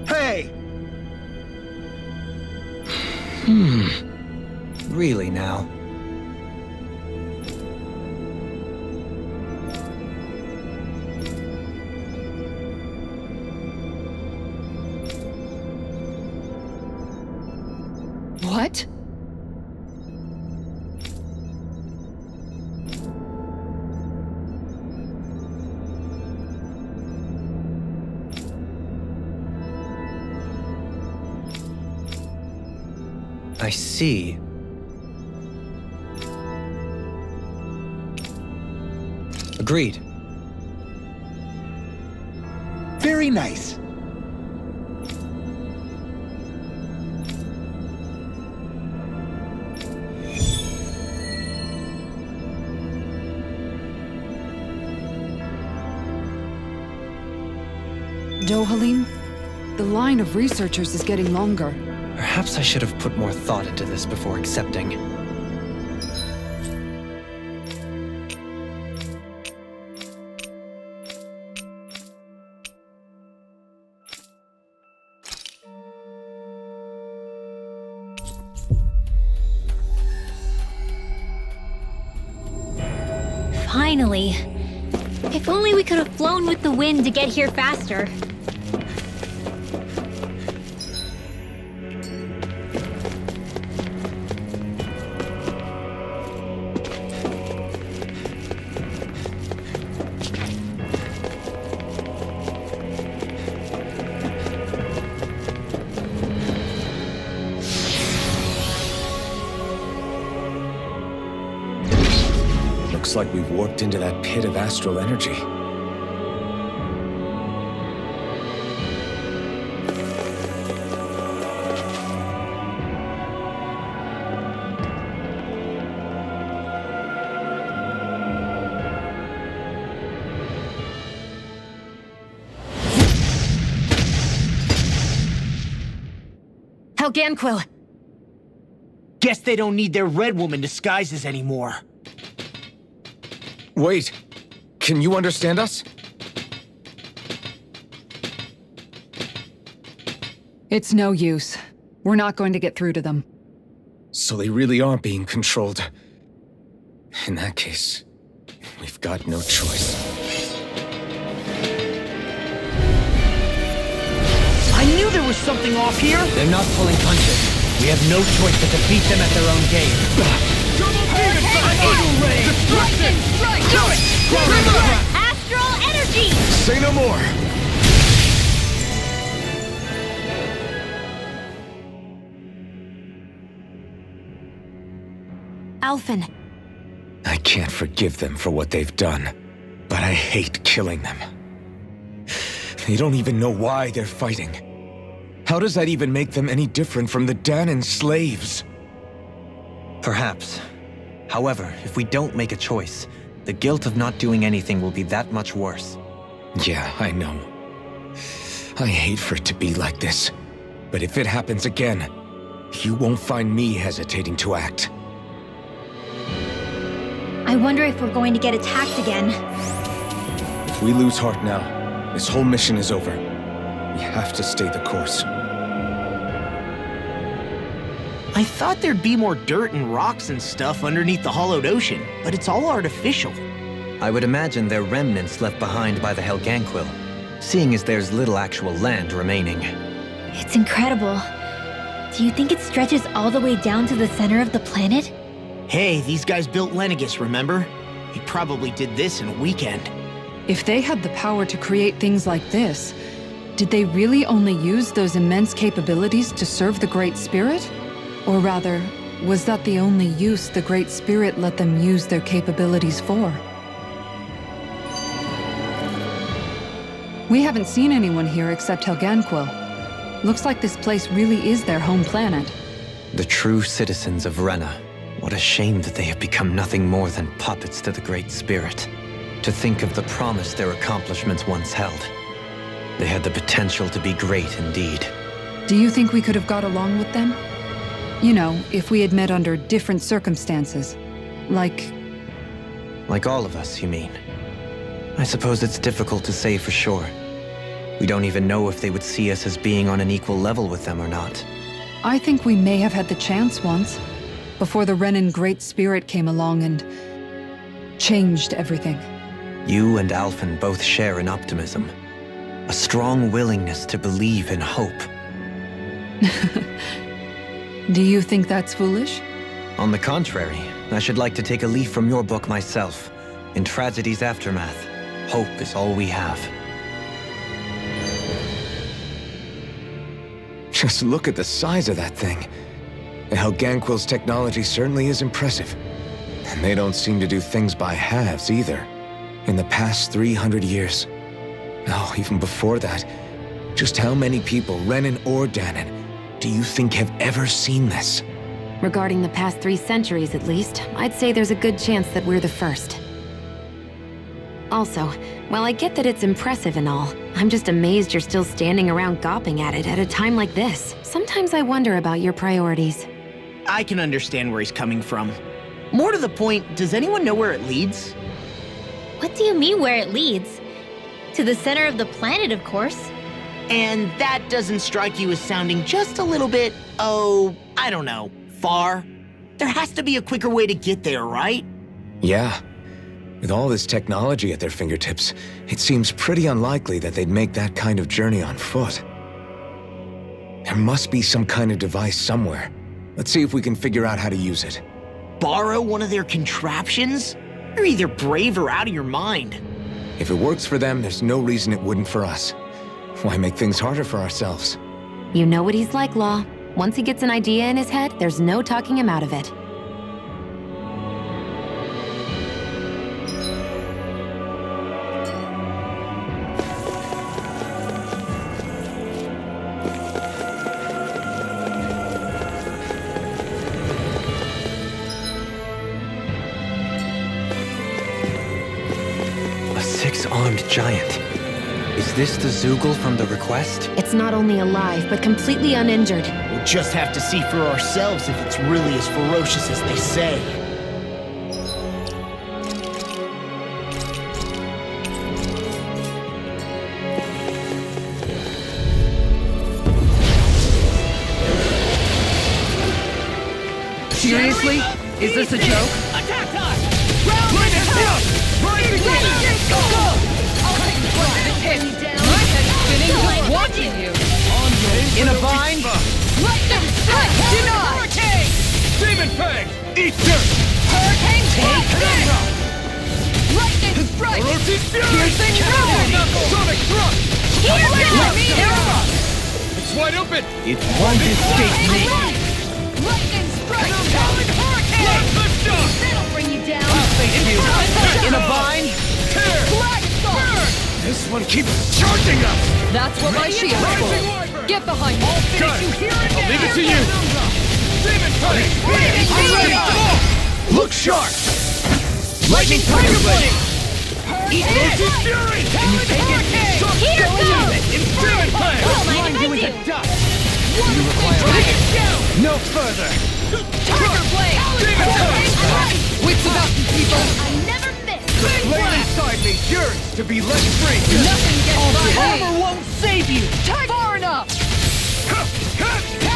Hey! Really now? What? I see. Agreed. Very nice. Dohalim, the line of researchers is getting longer. Perhaps I should have put more thought into this before accepting. Finally. If only we could have flown with the wind to get here faster. Looks like we've warped into that pit of astral energy. Helganquil! Guess they don't need their Red Woman disguises anymore. Wait, can you understand us? It's no use. We're not going to get through to them. So they really are being controlled. In that case, we've got no choice. I knew there was something off here! They're not pulling punches. We have no choice but to beat them at their own game. Astral energy! Say no more! Alphen, I can't forgive them for what they've done, but I hate killing them. They don't even know why they're fighting. How does that even make them any different from the Dahnan slaves? Perhaps. However, if we don't make a choice, the guilt of not doing anything will be that much worse. Yeah, I know. I hate for it to be like this. But if it happens again, you won't find me hesitating to act. I wonder if we're going to get attacked again. If we lose heart now, this whole mission is over. We have to stay the course. I thought there'd be more dirt and rocks and stuff underneath the hollowed ocean, but it's all artificial. I would imagine they're remnants left behind by the Helganquil, seeing as there's little actual land remaining. It's incredible. Do you think it stretches all the way down to the center of the planet? Hey, these guys built Lenegus, remember? He probably did this in a weekend. If they had the power to create things like this, did they really only use those immense capabilities to serve the Great Spirit? Or rather, was that the only use the Great Spirit let them use their capabilities for? We haven't seen anyone here except Helganquil. Looks like this place really is their home planet. The true citizens of Renna. What a shame that they have become nothing more than puppets to the Great Spirit. To think of the promise their accomplishments once held. They had the potential to be great indeed. Do you think we could have got along with them? You know, if we had met under different circumstances. Like all of us, you mean? I suppose it's difficult to say for sure. We don't even know if they would see us as being on an equal level with them or not. I think we may have had the chance once, before the Renan Great Spirit came along and changed everything. You and Alphen both share an optimism. A strong willingness to believe in hope. Do you think that's foolish? On the contrary, I should like to take a leaf from your book myself. In tragedy's aftermath, hope is all we have. Just look at the size of that thing. The Helganquil's technology certainly is impressive. And they don't seem to do things by halves either. In the past 300 years. Oh, even before that. Just how many people, Renan or Dahnan, do you think have ever seen this? regarding the past 3 centuries at least, I'd say there's a good chance that we're the first. Also, while I get that it's impressive and all, I'm just amazed you're still standing around gawping at it at a time like this. Sometimes I wonder about your priorities. I can understand where he's coming from. More to the point, does anyone know where it leads? What do you mean where it leads? To the center of the planet, of course. And that doesn't strike you as sounding just a little bit, I don't know, far? There has to be a quicker way to get there, right? Yeah. With all this technology at their fingertips, it seems pretty unlikely that they'd make that kind of journey on foot. There must be some kind of device somewhere. Let's see if we can figure out how to use it. Borrow one of their contraptions? You're either brave or out of your mind. If it works for them, there's no reason it wouldn't for us. Why make things harder for ourselves? You know what he's like, Law. Once he gets an idea in his head, there's no talking him out of it. A six-armed giant. Is this the Zoogle from the request? It's not only alive, but completely uninjured. We'll just have to see for ourselves if it's really as ferocious as they say. Seriously? Is this a joke? Attack us! Bring it up! Bring it in! Go! I'll take the front. Hit me down. My head's spinning just watching you. In a bind? Lightning strike! Deny! Hurricane! Demon Fang! Eat dirt! Hurricane take this! Lightning strike! Orochi Fury! Piercing Knuckle! Sonic Thrust! Here It's wide open! It won't escape me! Lightning strike! Solid Hurricane! Blast Shock! That'll bring you down! In a bind? Tear! Black Star! This one keeps charging us! That's what my shield's for. Get behind me! Got it! I'll leave it to you! Demon Fang! I'm ready! Look sharp! Lightning Tiger Blade! Orochi Fury! Can you take it? Here goes! Demon Fang! Don't mind if I do. Dust! Bring it down! No further! Tiger Blade! Demon Fang! Wits about you, people! I never miss. The flame inside me yearns to be let free! Nothing gets by me! Armor won't save you! Far enough!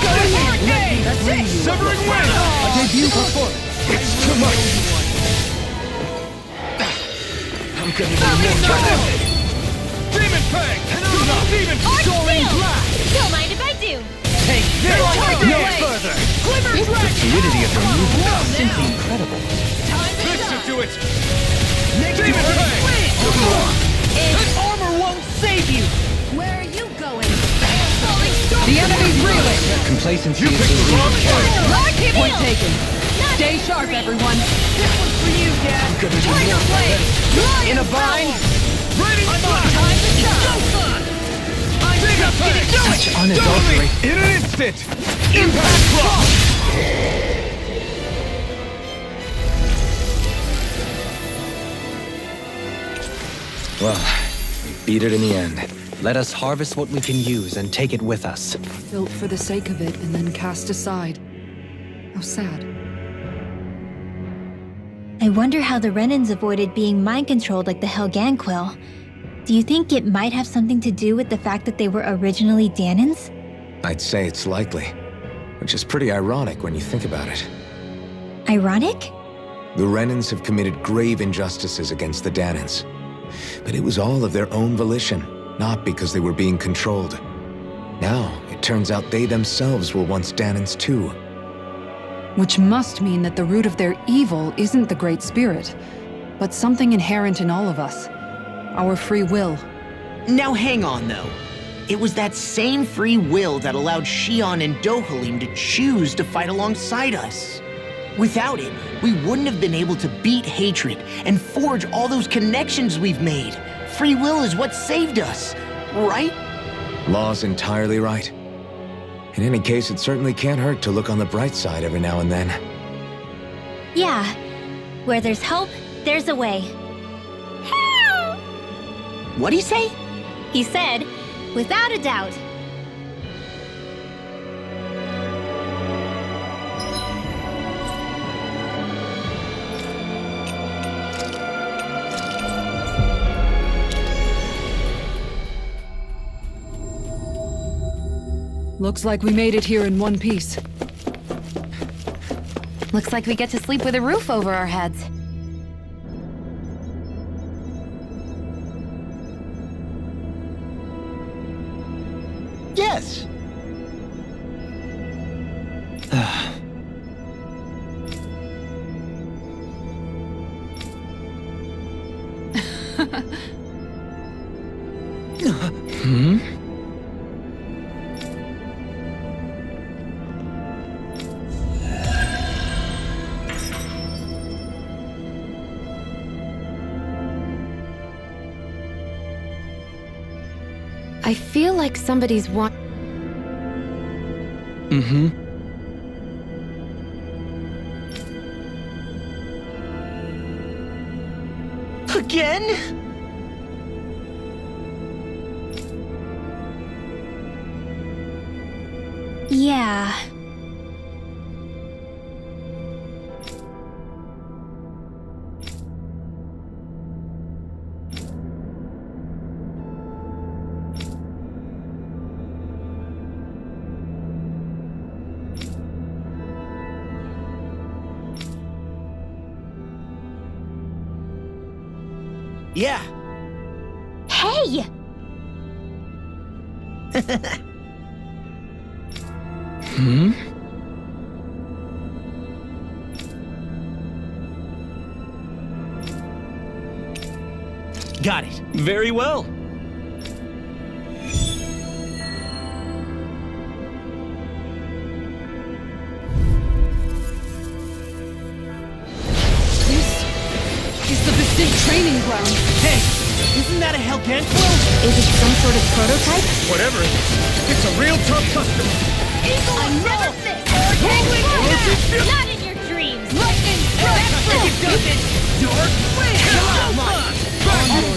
Hurricane! That's it! Severing Wind! A debut performance! It's too much! I'm gonna need more. Demon Fang! Demon Soaring Blast! Don't mind if I do. Take this! Tiger No Blade! further! Glimmer Dragon! Fluidity of your movement is simply incredible. Listen to it! Demon Fang! This armor won't save you! Where are you going? The enemy's reeling! Complacency You is picked the the wrong root. Point taken. Stay sharp, everyone. This one's for you, Dad. Tiger Blade! In a bind? Raining Blast! Time to shine! Demon Fang! Such unadulterated. In an instant! Impact Block! Well, we beat it in the end. Let us harvest what we can use and take it with us. Built for the sake of it and then cast aside. How sad. I wonder how the Renans avoided being mind-controlled like the Helganquil. Do you think it might have something to do with the fact that they were originally Danans? I'd say it's likely, which is pretty ironic when you think about it. Ironic? The Renans have committed grave injustices against the Danans. But it was all of their own volition, not because they were being controlled. Now, it turns out they themselves were once Danans too. Which must mean that the root of their evil isn't the Great Spirit, but something inherent in all of us. Our free will. Now hang on, though. It was that same free will that allowed Shion and Dohalim to choose to fight alongside us. Without it, we wouldn't have been able to beat hatred and forge all those connections we've made. Free will is what saved us, right? Law's entirely right. In any case, it certainly can't hurt to look on the bright side every now and then. Yeah. Where there's hope, there's a way. What'd he say? He said, without a doubt. Looks like we made it here in one piece. Looks like we get to sleep with a roof over our heads. Yes. I feel like somebody's Again? Yeah. Yeah. Hey! Got it. Very well. This is the Bastik training ground. Hey, isn't that a Helgant? Is it some sort of prototype? Whatever it is, it's a real tough customer. Eagle never miss! Not in your dreams! Lightning strike! Dark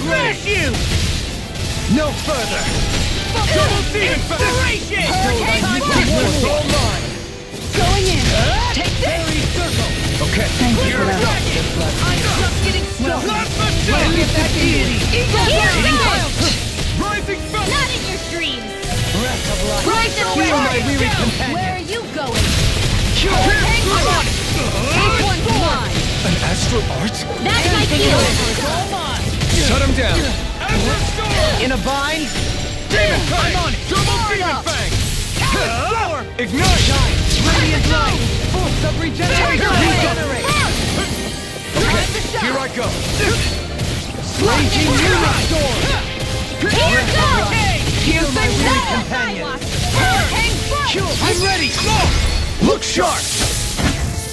Smash you! No further. Double demon Inspiration! It's all mine. Going in. Take Fairy circle. Okay. Thank you for that. I'm just getting started. Not the Look at that deity! Rising sun. Not in your dreams! Breath of life. Rise and Heal my rise! weary companion. Where are you going? Cure. Take one! This one's mine! An astral art? That's my deal! Shut him down. In a bind. Demon Fang. I'm on it. Double demon fang. Ignite. Radiant light. Force of regeneration. Regenerate. Okay, here I go. Raging Unit Storm. Here goes! Heal my weary Now companion. Hang firm! I'm ready. Look sharp.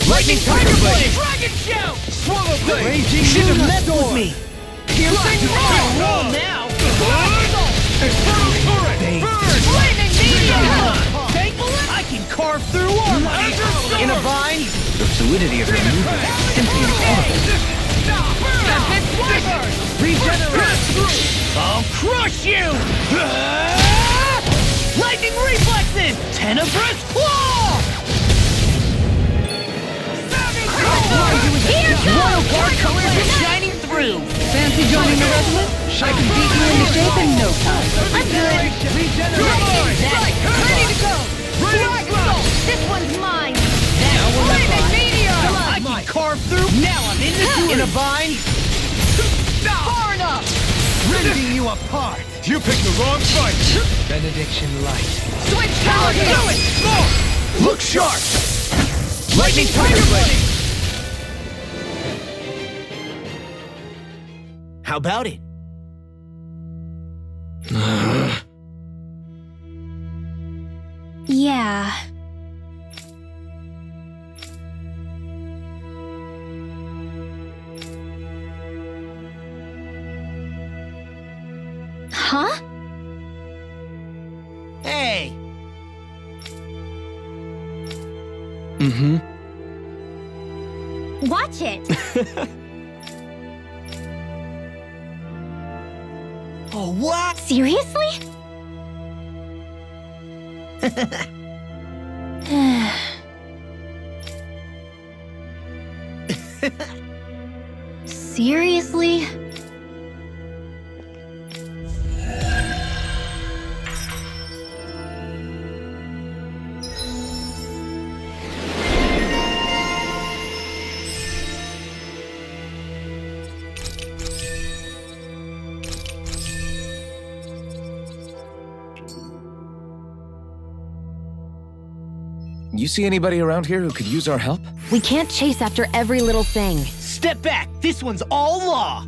Lightning Tiger Blade. Dragon shout. Swallow blade. Raging Should have Unit messed with Storm. me. Piercing Roll Roll now. Infernal turret. Burn. Flaming meteor! I can carve through armor. In a bind. The fluidity of your movement is simply incredible. Regenerate. I'll crush you. Lightning reflexes. Tenebrous claw. Here Royal goes! Guard colors are shining through. Fancy joining the regiment? I can beat you into shape in no time. I'm good! Ready to go! Black Soul! This one's mine! Flaming meteor! I can carve through. Now I'm in the sewer. In a bind. Far enough! Ripping you apart. You picked the wrong fight. Benediction light. Switch power! Do it! Look sharp. Lightning Tiger Blade. How about it? Yeah. Huh? Hey. Watch it! Oh Oh, what? Seriously? Seriously? You see anybody around here who could use our help? We can't chase after every little thing. Step back! This one's all law!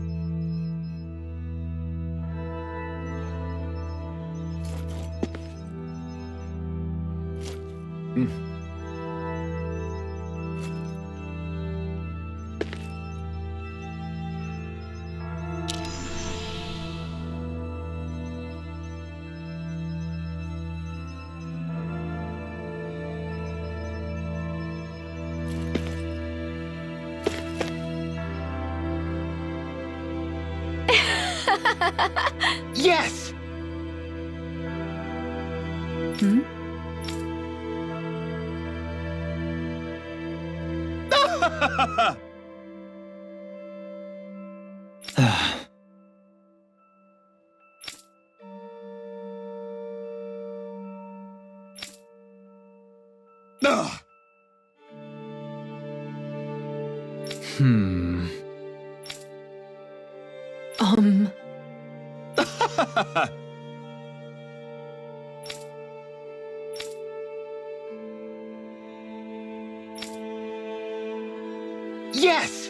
Yes! Ugh. Yes!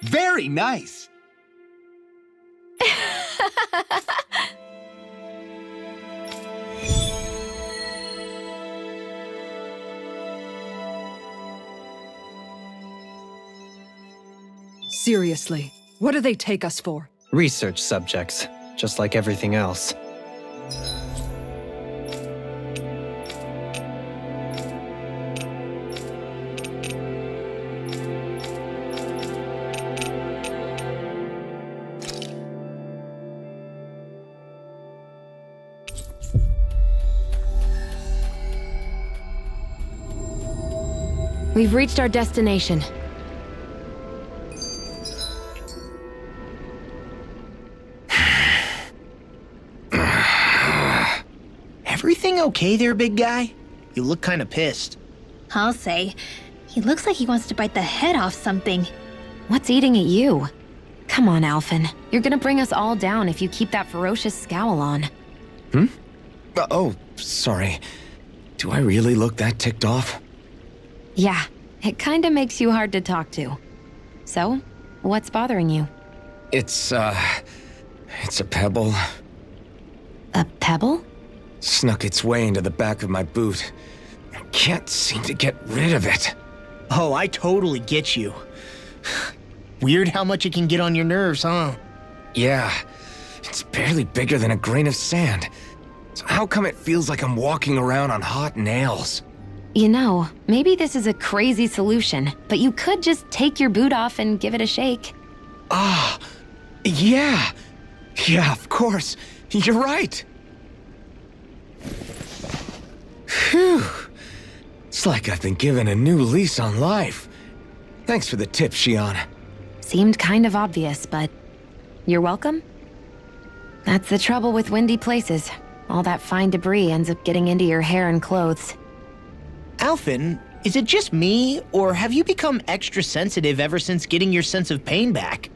Very nice. Seriously, what do they take us for? Research subjects, just like everything else. We've reached our destination. Everything okay there, big guy? You look kinda pissed. I'll say. He looks like he wants to bite the head off something. What's eating at you? Come on, Alphen. You're gonna bring us all down if you keep that ferocious scowl on. Oh, sorry. Do I really look that ticked off? Yeah, it kinda makes you hard to talk to. So, what's bothering you? It's a pebble. A pebble? Snuck its way into the back of my boot. I can't seem to get rid of it. Oh, I totally get you. Weird how much it can get on your nerves, huh? Yeah, it's barely bigger than a grain of sand. So how come it feels like I'm walking around on hot nails? You know, maybe this is a crazy solution, but you could just take your boot off and give it a shake. Ah, yeah. Yeah, of course. You're right. Phew. It's like I've been given a new lease on life. Thanks for the tip, Xion. Seemed kind of obvious, but you're welcome? That's the trouble with windy places. All that fine debris ends up getting into your hair and clothes. Alphen, is it just me, or have you become extra sensitive ever since getting your sense of pain back?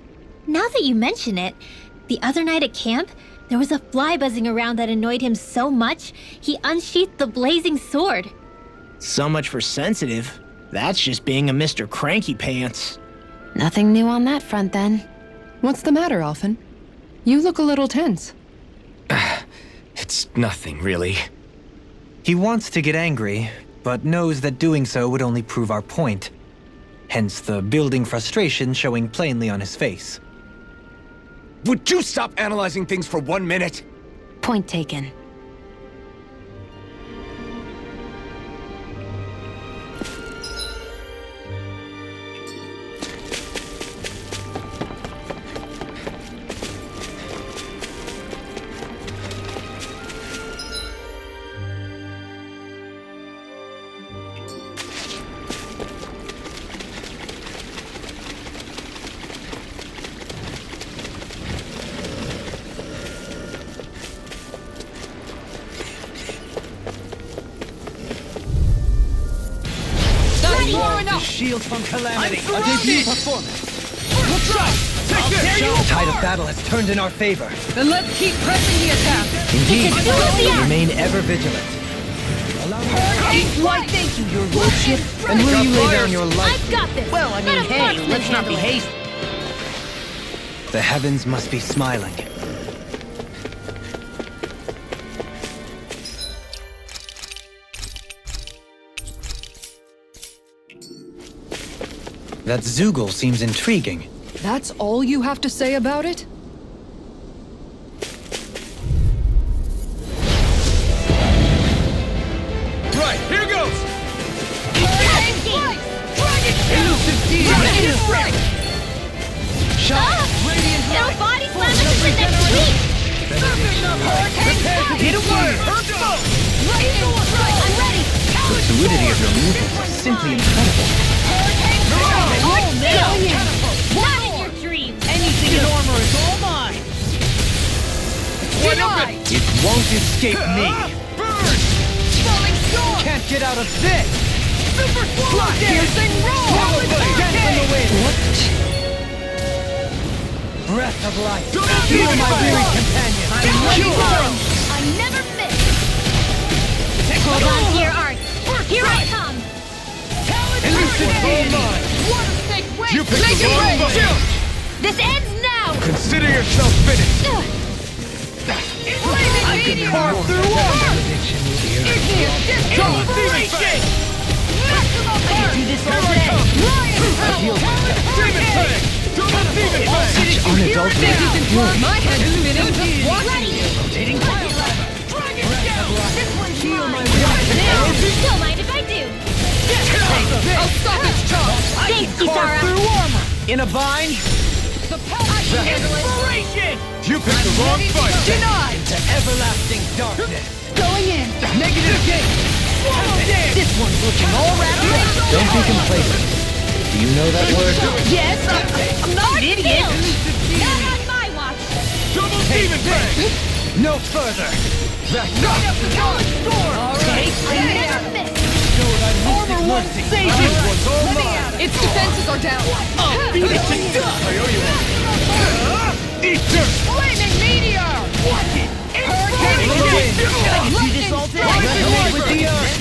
Now that you mention it, the other night at camp, there was a fly buzzing around that annoyed him so much, he unsheathed the blazing sword. So much for sensitive. That's just being a Mr. Cranky Pants. Nothing new on that front, then. What's the matter, Alphen? You look a little tense. It's nothing, really. He wants to get angry, but knows that doing so would only prove our point. Hence the building frustration showing plainly on his face. Would you stop analyzing things for 1 minute? Point taken. shield from calamity. I'm A debut surrounded! performance. Looks right! I'll tear you The tide of apart! battle has turned in our favor. Then let's keep pressing the attack. Indeed, It's Lucia! remain ever vigilant. Why, thank you, your lordship. And will you lay down your life? I've got this! Well, I mean, Let a hey, marksman let's not be handle it. hasty. The heavens must be smiling. That Zoogle seems intriguing. That's all you have to say about it? Right, here goes! It'll body slam us into next week! Hit a word! I'm ready! The fluidity of your movements is simply incredible. Not in your dreams! Anything in armor is all mine! It won't escape me. Can't get out of this. Piercing roll! Dance in the wind. Breath of life. You are my weary companion. I never miss! Hold on to your art! Here I come! You picked the wrong button! This ends now! Consider yourself finished! I can carve through armor! Double demon fang! I can do this all day! Demon fang! Double demon fang! Such unadulterated fury. My head is spinning just watching Ready! you. Rotating fire lever! This one's mine! Don't mind if I do! I'll stop its charge. Thanks, Carve Kisara! through armor! In a bind? The power can handle it. Inspiration! You picked the wrong fight! Denied. To everlasting darkness. Going in. Negative gate! Swallow dance! This one's looking all wrapped up! Don't be complacent. Do you know that word? Yes, I'm not an idiot! Not on my watch! Double demon fang! No further. Take I this! never miss! Armor won't save you! One's all mine! Its defenses are down. I'll beat it to dust! I owe you one. Eat dirt! Flaming meteor. Watch it! I can do this all day! Resonate with the earth!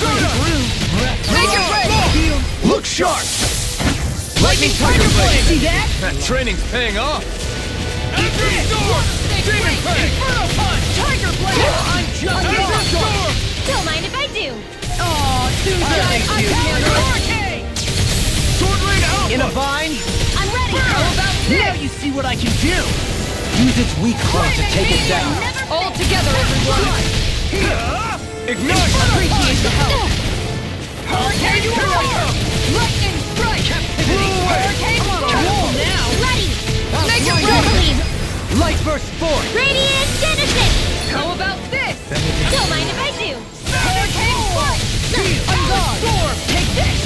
Make it rain. Look sharp! Lightning Tiger Blade! See that? That training's paying off! After Storm! Demon Fang! Inferno punch! Tiger blade! I'm just After Storm! Don't mind if I do! Oh, Susan! Hurricane! Sword Rain Alpha! In a bind? I'm ready! Now you see what I can do! Use its weak claw to take it down. All together, everyone. Ignite! Appreciate the help! Hurricane Warrior! Lightning strike. Hurricane Wall now! Ready! Make it Don't rain. believe! Light burst forth. Radiant Genesis! How about this? Don't mind if I do! Hurricane Strike! I'm gone. Storm! Take this!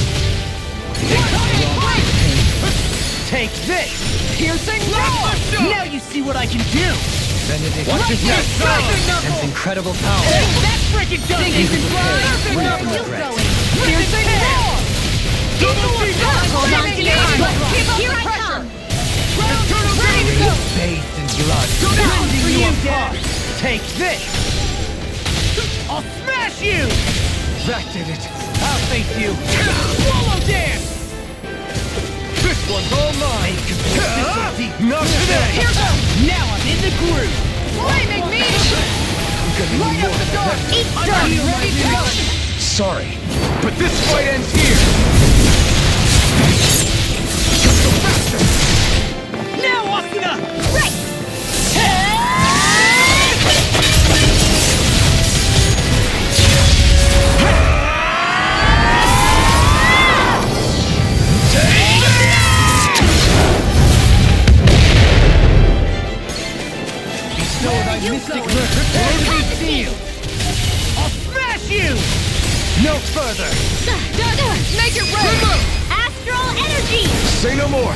Take this! Piercing roar. Now you see what I can do! Benedict. Watch his neck! Sense incredible power. That freaking does Think you it! can fly? Real regret. Piercing roar. Double demon fang! Hold on to your armor! Keep up Here the I pressure. come! Ready to go. Bathed in blood. Bending you apart! Take this! I'll smash you! That did it. I'll face you. Swallow dance! This one's all mine! Not today! Here goes. Now I'm in the groove! Flaming meteor. Light up the dark. Eat I'm dirt! ready to go. Sorry, but this fight ends here! Now, Asuna! Right! Bestow thy mystic mercy! Come to see! I'll smash you! No further. Make it rain. Astral energy! Say no more!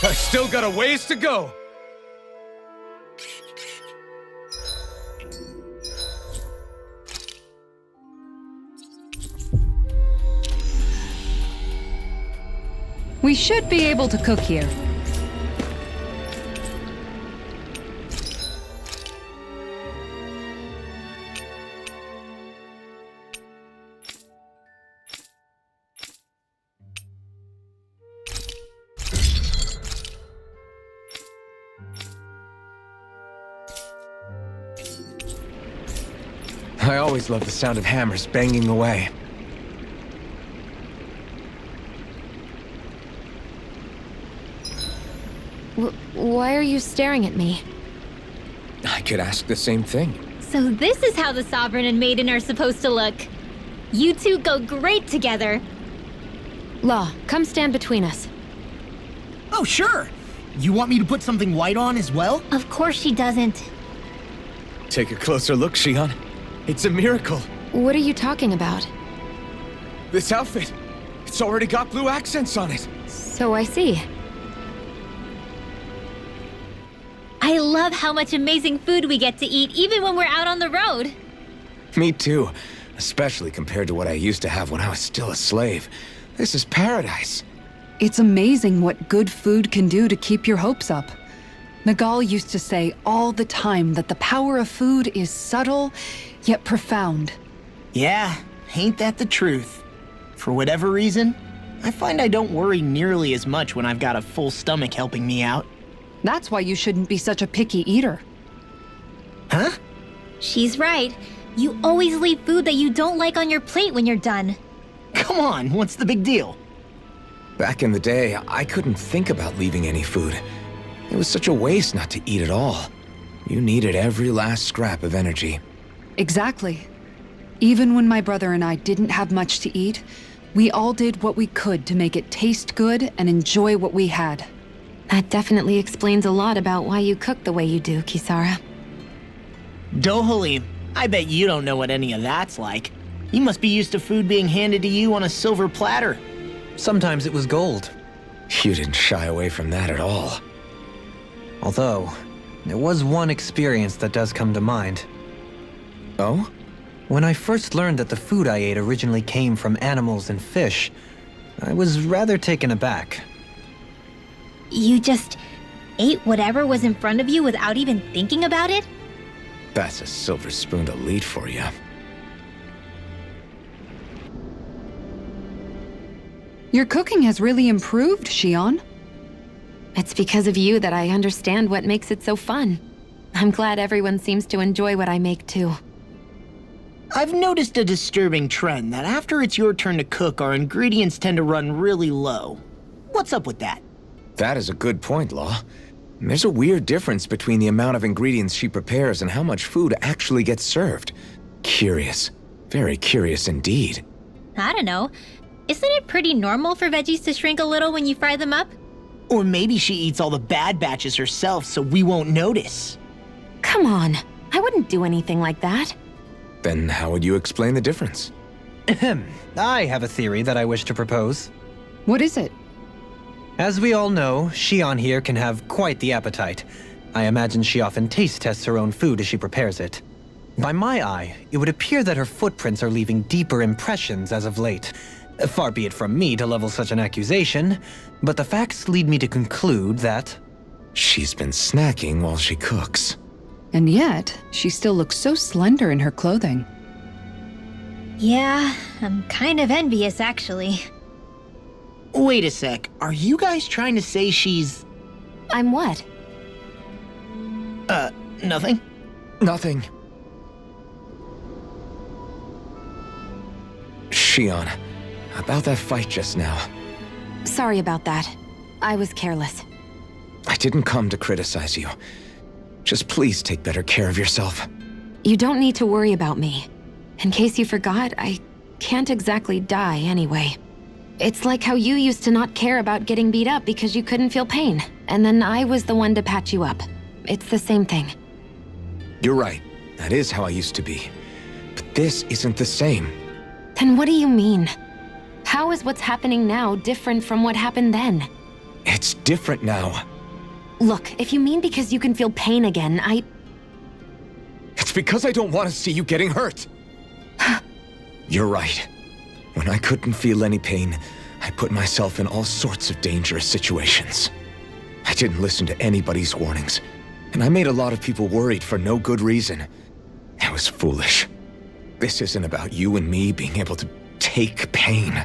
I still got a ways to go! We should be able to cook here. I always love the sound of hammers banging away. Why are you staring at me? I could ask the same thing. So this is how the Sovereign and Maiden are supposed to look. You two go great together. Law, come stand between us. Oh, sure. You want me to put something white on as well? Of course she doesn't. Take a closer look, Shion. It's a miracle. What are you talking about? This outfit, it's already got blue accents on it. So I see. I love how much amazing food we get to eat even when we're out on the road. Me too. Especially compared to what I used to have when I was still a slave. This is paradise. It's amazing what good food can do to keep your hopes up. Nagal used to say all the time that the power of food is subtle, yet profound. Yeah, ain't that the truth? For whatever reason, I find I don't worry nearly as much when I've got a full stomach helping me out. That's why you shouldn't be such a picky eater. Huh? She's right. You always leave food that you don't like on your plate when you're done. Come on, what's the big deal? Back in the day, I couldn't think about leaving any food. It was such a waste not to eat at all. You needed every last scrap of energy. Exactly. Even when my brother and I didn't have much to eat, we all did what we could to make it taste good and enjoy what we had. That definitely explains a lot about why you cook the way you do, Kisara. Dohalim, I bet you don't know what any of that's like. You must be used to food being handed to you on a silver platter. Sometimes it was gold. You didn't shy away from that at all. Although, there was one experience that does come to mind. Oh? When I first learned that the food I ate originally came from animals and fish, I was rather taken aback. You just ate whatever was in front of you without even thinking about it? That's a silver-spooned elite for you. Your cooking has really improved, Shion. It's because of you that I understand what makes it so fun. I'm glad everyone seems to enjoy what I make too. I've noticed a disturbing trend that after it's your turn to cook, our ingredients tend to run really low. What's up with that? That is a good point, Law. There's a weird difference between the amount of ingredients she prepares and how much food actually gets served. Curious. Very curious indeed. I don't know. Isn't it pretty normal for veggies to shrink a little when you fry them up? Or maybe she eats all the bad batches herself so we won't notice. Come on, I wouldn't do anything like that. Then how would you explain the difference? Ahem. I have a theory that I wish to propose. What is it? As we all know, Shion here can have quite the appetite. I imagine she often taste tests her own food as she prepares it. By my eye, it would appear that her footprints are leaving deeper impressions as of late. Far be it from me to level such an accusation, but the facts lead me to conclude that... She's been snacking while she cooks. And yet, she still looks so slender in her clothing. Yeah, I'm kind of envious actually. Wait a sec, are you guys trying to say she's... I'm what? Nothing? Nothing. Shion, about that fight just now. Sorry about that. I was careless. I didn't come to criticize you. Just please take better care of yourself. You don't need to worry about me. In case you forgot, I can't exactly die anyway. It's like how you used to not care about getting beat up because you couldn't feel pain, and then I was the one to patch you up. It's the same thing. You're right. That is how I used to be. But this isn't the same. Then what do you mean? How is what's happening now different from what happened then? It's different now. Look, if you mean because you can feel pain again, It's because I don't want to see you getting hurt. You're right. When I couldn't feel any pain, I put myself in all sorts of dangerous situations. I didn't listen to anybody's warnings, and I made a lot of people worried for no good reason. It was foolish. This isn't about you and me being able to take pain.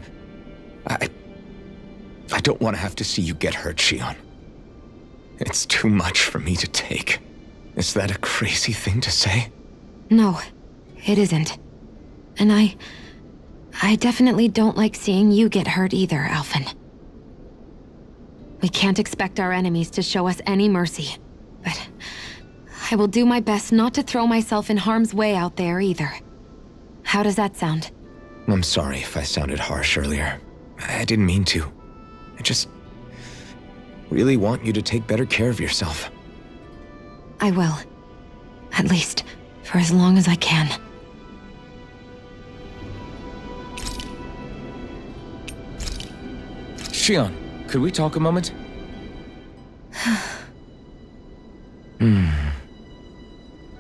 I don't want to have to see you get hurt, Shion. It's too much for me to take. Is that a crazy thing to say? No, it isn't. And I definitely don't like seeing you get hurt either, Alphen. We can't expect our enemies to show us any mercy, but I will do my best not to throw myself in harm's way out there either. How does that sound? I'm sorry if I sounded harsh earlier. I didn't mean to. I just really want you to take better care of yourself. I will. At least, for as long as I can. Shion, could we talk a moment?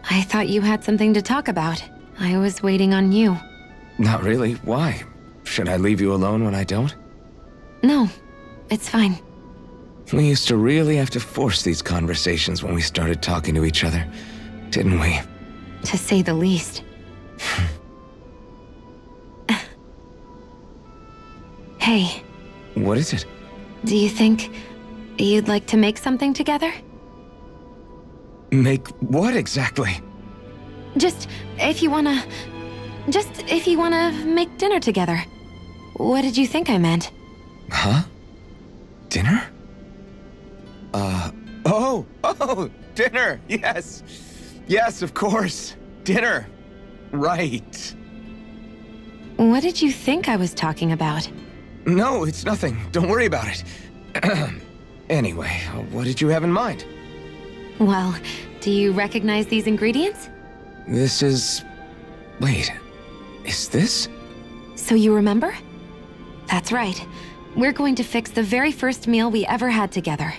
I thought you had something to talk about. I was waiting on you. Not really. Why? Should I leave you alone when I don't? No, it's fine. We used to really have to force these conversations when we started talking to each other, didn't we? To say the least. Hey, What is it? do you think you'd like to make something together? Make what exactly? Just if you wanna make dinner together. What did you think I meant? Huh? Dinner? Oh, dinner! Yes! Yes, of course! Dinner! Right. What did you think I was talking about? No, it's nothing. Don't worry about it. Anyway, what did you have in mind? Well, do you recognize these ingredients? This is... Wait, is this? So you remember? That's right. We're going to fix the very first meal we ever had together.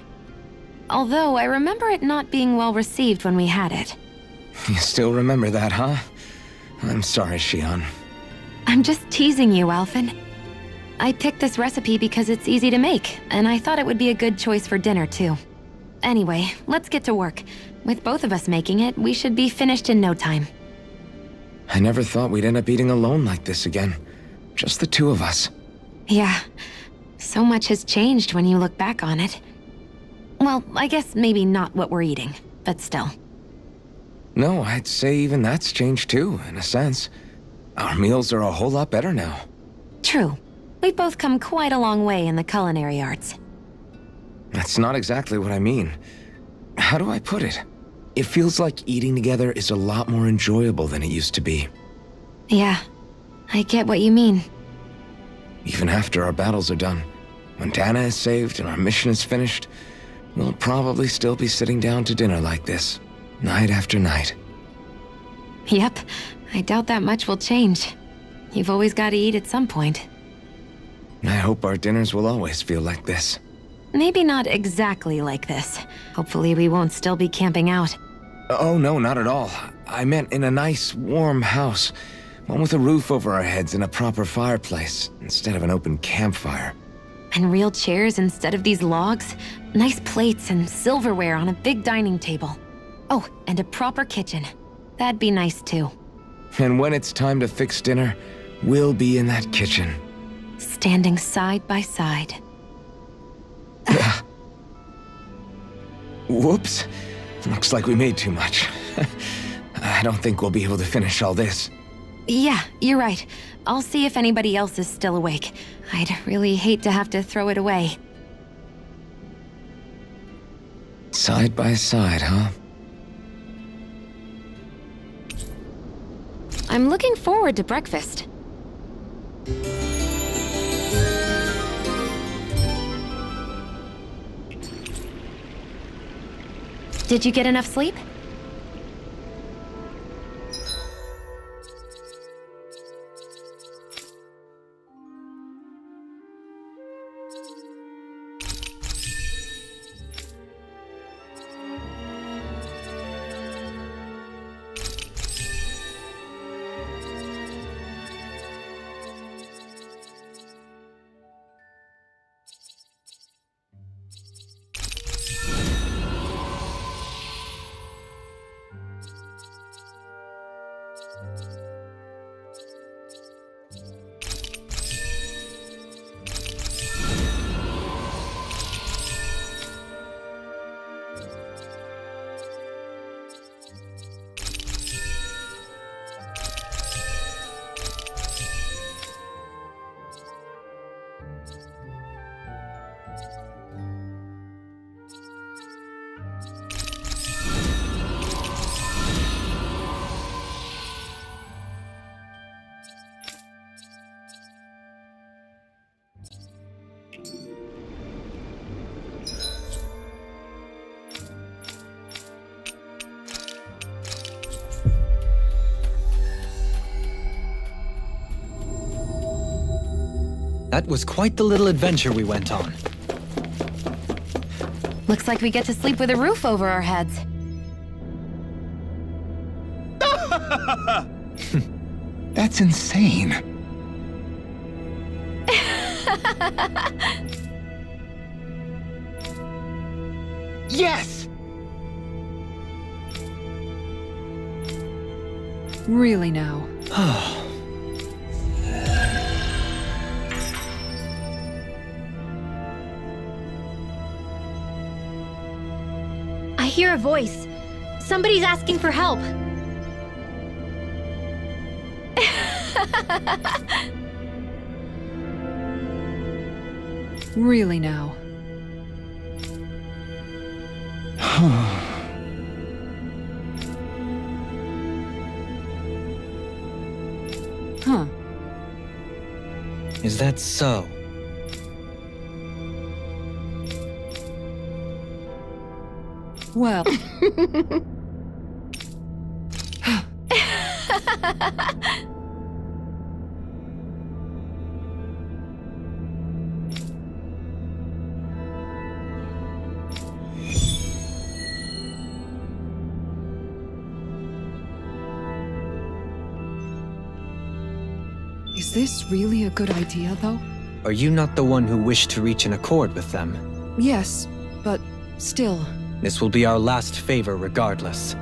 Although I remember it not being well received when we had it. You still remember that, huh? I'm sorry, Shion. I'm just teasing you, Alphen. I picked this recipe because it's easy to make, and I thought it would be a good choice for dinner, too. Anyway, let's get to work. With both of us making it, we should be finished in no time. I never thought we'd end up eating alone like this again. Just the two of us. Yeah. So much has changed when you look back on it. Well, I guess maybe not what we're eating, but still. No, I'd say even that's changed too, in a sense. Our meals are a whole lot better now. True. We've both come quite a long way in the culinary arts. That's not exactly what I mean. How do I put it? It feels like eating together is a lot more enjoyable than it used to be. Yeah, I get what you mean. Even after our battles are done, when Dana is saved and our mission is finished, we'll probably still be sitting down to dinner like this, night after night. Yep, I doubt that much will change. You've always got to eat at some point. I hope our dinners will always feel like this. Maybe not exactly like this. Hopefully we won't still be camping out. Oh no, not at all. I meant in a nice, warm house. One with a roof over our heads and a proper fireplace, instead of an open campfire. And real chairs instead of these logs. Nice plates and silverware on a big dining table. Oh, and a proper kitchen. That'd be nice too. And when it's time to fix dinner, we'll be in that kitchen. Standing side by side. Whoops. Looks like we made too much. I don't think we'll be able to finish all this. Yeah, you're right. I'll see if anybody else is still awake. I'd really hate to have to throw it away. Side by side, huh? I'm looking forward to breakfast. Did you get enough sleep? That was quite the little adventure we went on. Looks like we get to sleep with a roof over our heads. That's insane. Yes! Really now. I hear a voice. Somebody's asking for help. Really now. Huh. Is that so? Well. Is this really a good idea, though? Are you not the one who wished to reach an accord with them? Yes, but still. This will be our last favor regardless.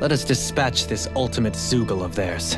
Let us dispatch this ultimate Zoogle of theirs.